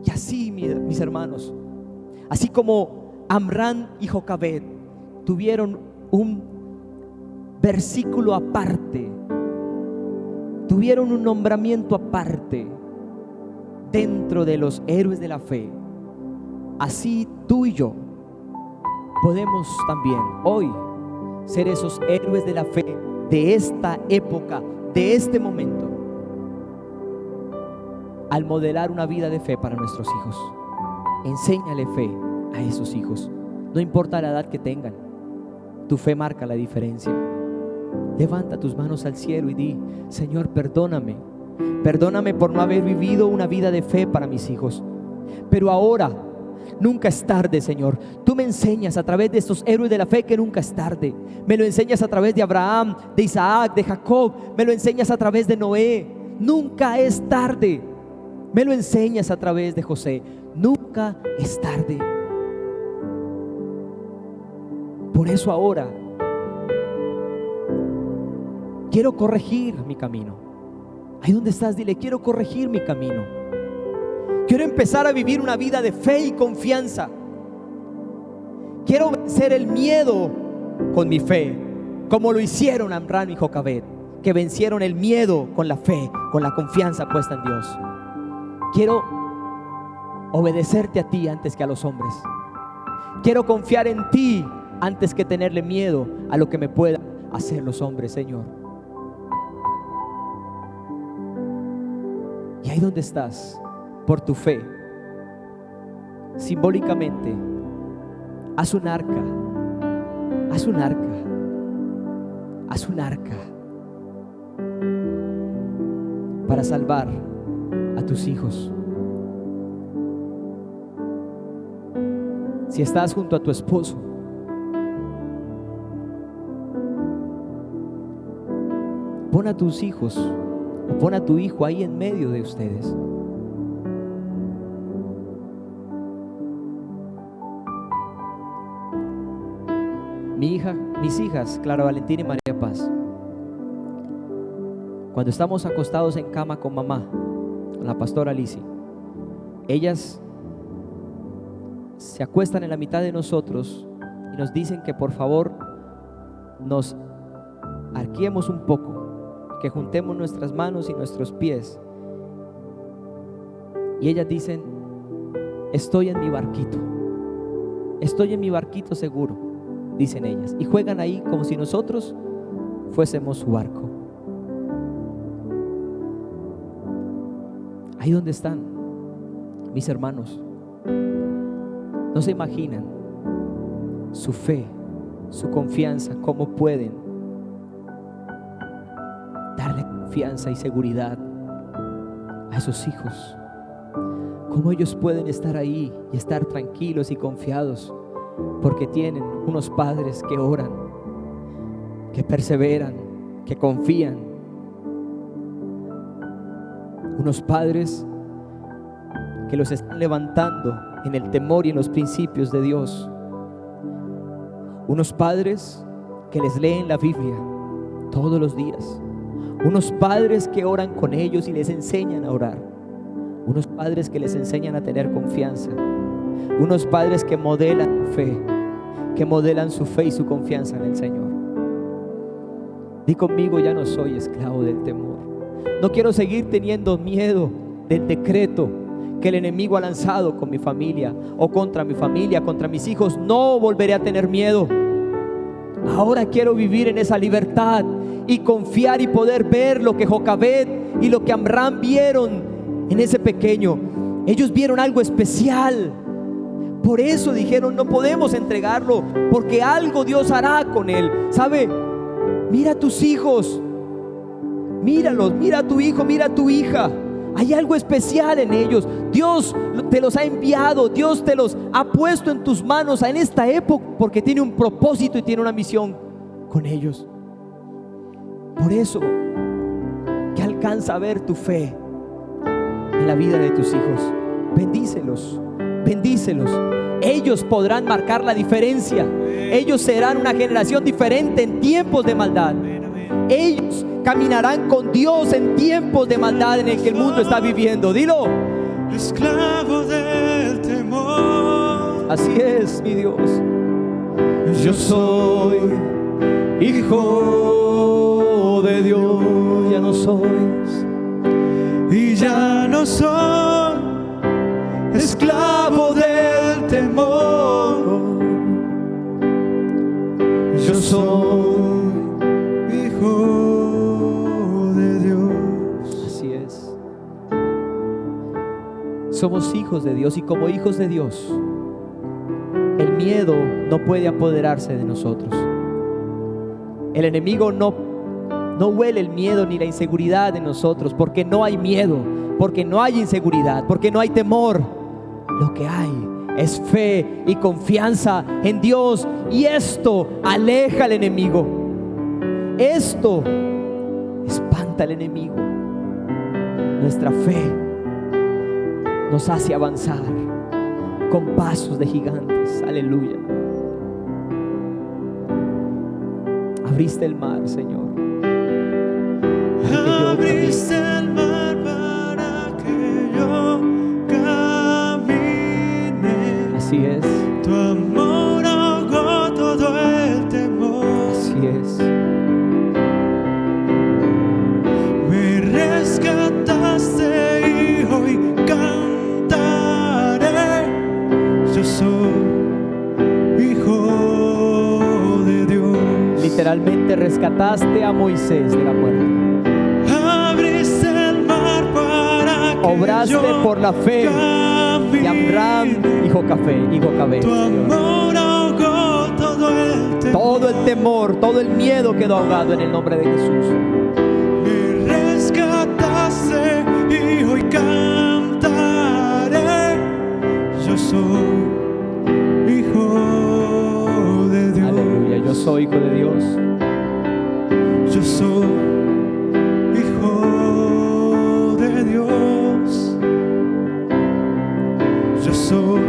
Y así, mis hermanos, así como Amram y Jocabed tuvieron un versículo aparte, tuvieron un nombramiento aparte dentro de los héroes de la fe, así tú y yo podemos también hoy ser esos héroes de la fe de esta época, de este momento, al modelar una vida de fe para nuestros hijos. Enséñale fe a esos hijos, no importa la edad que tengan. Tu fe marca la diferencia. Levanta tus manos al cielo y di: Señor, perdóname por no haber vivido una vida de fe para mis hijos, pero ahora nunca es tarde, Señor. Tú me enseñas a través de estos héroes de la fe que nunca es tarde. Me lo enseñas a través de Abraham, de Isaac, de Jacob. Me lo enseñas a través de Noé. Nunca es tarde. Me lo enseñas a través de José. Nunca es tarde. Por eso ahora quiero corregir mi camino. Ahí donde estás, dile: quiero corregir mi camino. Quiero empezar a vivir una vida de fe y confianza. Quiero vencer el miedo con mi fe, como lo hicieron Amram y Jocabed, que vencieron el miedo con la fe, con la confianza puesta en Dios. Quiero obedecerte a ti antes que a los hombres. Quiero confiar en ti antes que tenerle miedo a lo que me puedan hacer los hombres, Señor. Y ahí donde estás, por tu fe, simbólicamente, haz un arca, haz un arca, haz un arca para salvar a tus hijos. Si estás junto a tu esposo, pon a tus hijos o pon a tu hijo ahí en medio de ustedes. Mis hijas, Clara Valentina y María Paz, cuando estamos acostados en cama con mamá, con la pastora Lizzie, ellas se acuestan en la mitad de nosotros y nos dicen que por favor nos arqueemos un poco, que juntemos nuestras manos y nuestros pies. Y ellas dicen: estoy en mi barquito seguro, dicen ellas, y juegan ahí como si nosotros fuésemos su barco. Ahí donde están, mis hermanos, no se imaginan su fe, su confianza, cómo pueden darle confianza y seguridad a esos hijos, cómo ellos pueden estar ahí y estar tranquilos y confiados porque tienen unos padres que oran, que perseveran, que confían, unos padres que los están levantando en el temor y en los principios de Dios, unos padres que les leen la Biblia todos los días, unos padres que oran con ellos y les enseñan a orar, unos padres que les enseñan a tener confianza, unos padres que modelan fe, que modelan su fe y su confianza en el Señor. Di conmigo: ya no soy esclavo del temor. No quiero seguir teniendo miedo del decreto que el enemigo ha lanzado con mi familia o contra mi familia, contra mis hijos. No volveré a tener miedo. Ahora quiero vivir en esa libertad y confiar y poder ver lo que Jocabed y lo que Amram vieron en ese pequeño. Ellos vieron algo especial. Por eso dijeron: no podemos entregarlo, porque algo Dios hará con él. ¿Sabe? Mira a tus hijos, míralos, mira a tu hijo, mira a tu hija. Hay algo especial en ellos. Dios te los ha enviado, Dios te los ha puesto en tus manos en esta época, porque tiene un propósito y tiene una misión con ellos. Por eso que alcanza a ver tu fe en la vida de tus hijos. Bendícelos, bendícelos. Ellos podrán marcar la diferencia. Ellos serán una generación diferente en tiempos de maldad. Ellos caminarán con Dios en tiempos de maldad en el que el mundo está viviendo. Dilo: esclavo del temor. así es, mi Dios. Yo soy hijo de Dios. Ya no sois, Y ya no soy Esclavo del temor. Yo soy hijo de Dios. así es. Somos hijos de Dios, y como hijos de Dios, el miedo no puede apoderarse de nosotros. El enemigo no huele el miedo ni la inseguridad en nosotros, porque no hay miedo, porque no hay inseguridad, porque no hay temor. Lo que hay es fe y confianza en Dios, y esto aleja al enemigo. Esto espanta al enemigo. Nuestra fe nos hace avanzar con pasos de gigantes. Aleluya. Abriste el mar, Señor, para que yo Abriste el mar para que yo camine. Así es, Tu amor ahogó todo el temor. así es. Me rescataste y hoy cantaré. Yo soy hijo de Dios. Literalmente rescataste a Moisés de la muerte. Abriste el mar para que Obraste yo por la fe de Amram y Jocabed, Tu Señor. amor ahogó todo el temor. Todo el temor, todo el miedo quedó ahogado en el nombre de Jesús. Me rescataste y hoy cantaré. Yo soy hijo de Dios. Aleluya, yo soy hijo de Dios. Yo soy hijo de Dios. Yo soy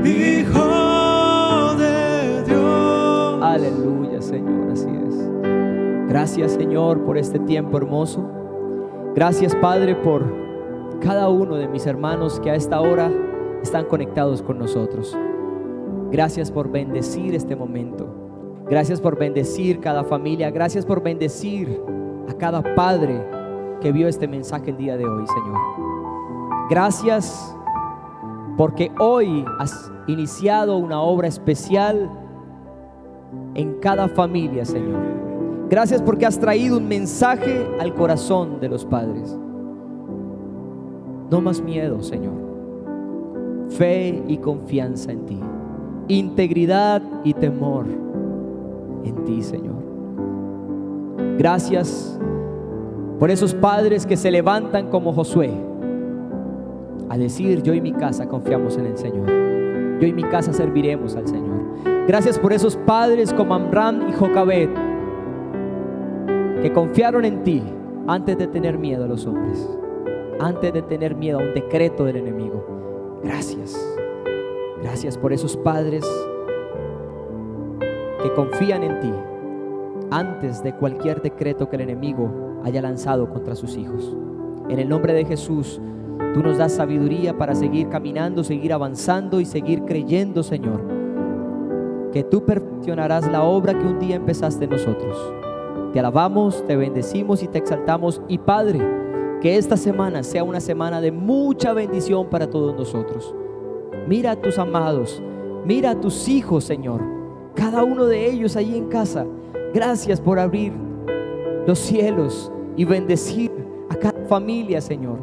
hijo de Dios. Aleluya, Señor, así es. Gracias, Señor, por este tiempo hermoso. Gracias, Padre, por cada uno de mis hermanos que a esta hora están conectados con nosotros. Gracias por bendecir este momento. Gracias por bendecir cada familia. Gracias por bendecir a cada padre que vio este mensaje el día de hoy, Señor. Gracias porque hoy has iniciado una obra especial en cada familia, Señor. Gracias porque has traído un mensaje al corazón de los padres. No más miedo, Señor. Fe y confianza en ti. Integridad y temor en ti, Señor. Gracias por esos padres que se levantan como Josué a decir: yo y mi casa confiamos en el Señor. Yo y mi casa serviremos al Señor. Gracias por esos padres como Amram y Jocabed, que confiaron en ti antes de tener miedo a los hombres, antes de tener miedo a un decreto del enemigo. Gracias. Gracias por esos padres que confían en ti antes de cualquier decreto que el enemigo haya lanzado contra sus hijos. En el nombre de Jesús, tú nos das sabiduría para seguir caminando, seguir avanzando y seguir creyendo, Señor, que tú perfeccionarás la obra que un día empezaste en nosotros. Te alabamos, te bendecimos y te exaltamos. Y Padre, que esta semana sea una semana de mucha bendición para todos nosotros. Mira a tus amados, mira a tus hijos, Señor, cada uno de ellos allí en casa. Gracias por abrir los cielos y bendecir a cada familia, Señor.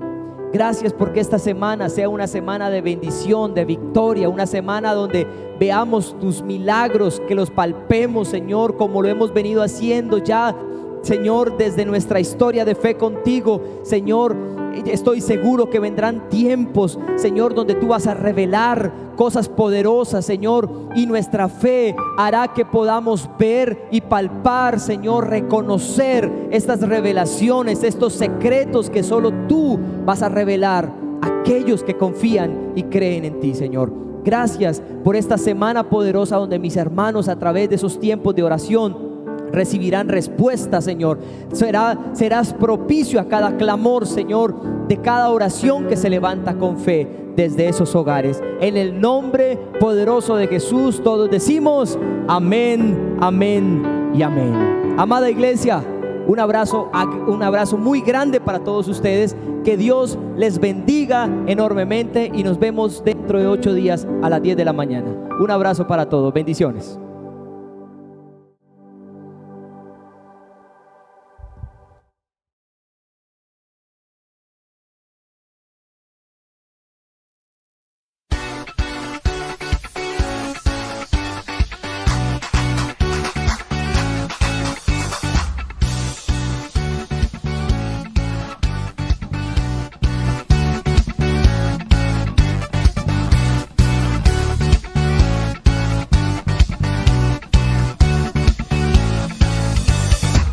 Gracias porque esta semana sea una semana de bendición, de victoria, una semana donde veamos tus milagros, que los palpemos, Señor, como lo hemos venido haciendo ya, Señor, desde nuestra historia de fe contigo. Señor, estoy seguro que vendrán tiempos, Señor, donde tú vas a revelar cosas poderosas, Señor, y nuestra fe hará que podamos ver y palpar, Señor, reconocer estas revelaciones, estos secretos que solo tú vas a revelar a aquellos que confían y creen en ti, Señor. Gracias por esta semana poderosa donde mis hermanos, a través de esos tiempos de oración, recibirán respuesta, Señor. Serás propicio a cada clamor, Señor, de cada oración que se levanta con fe desde esos hogares. En el nombre poderoso de Jesús todos decimos amén, amén y amén. Amada iglesia, un abrazo muy grande para todos ustedes. Que Dios les bendiga enormemente y nos vemos dentro de 8 días a las 10 de la mañana. Un abrazo para todos. Bendiciones.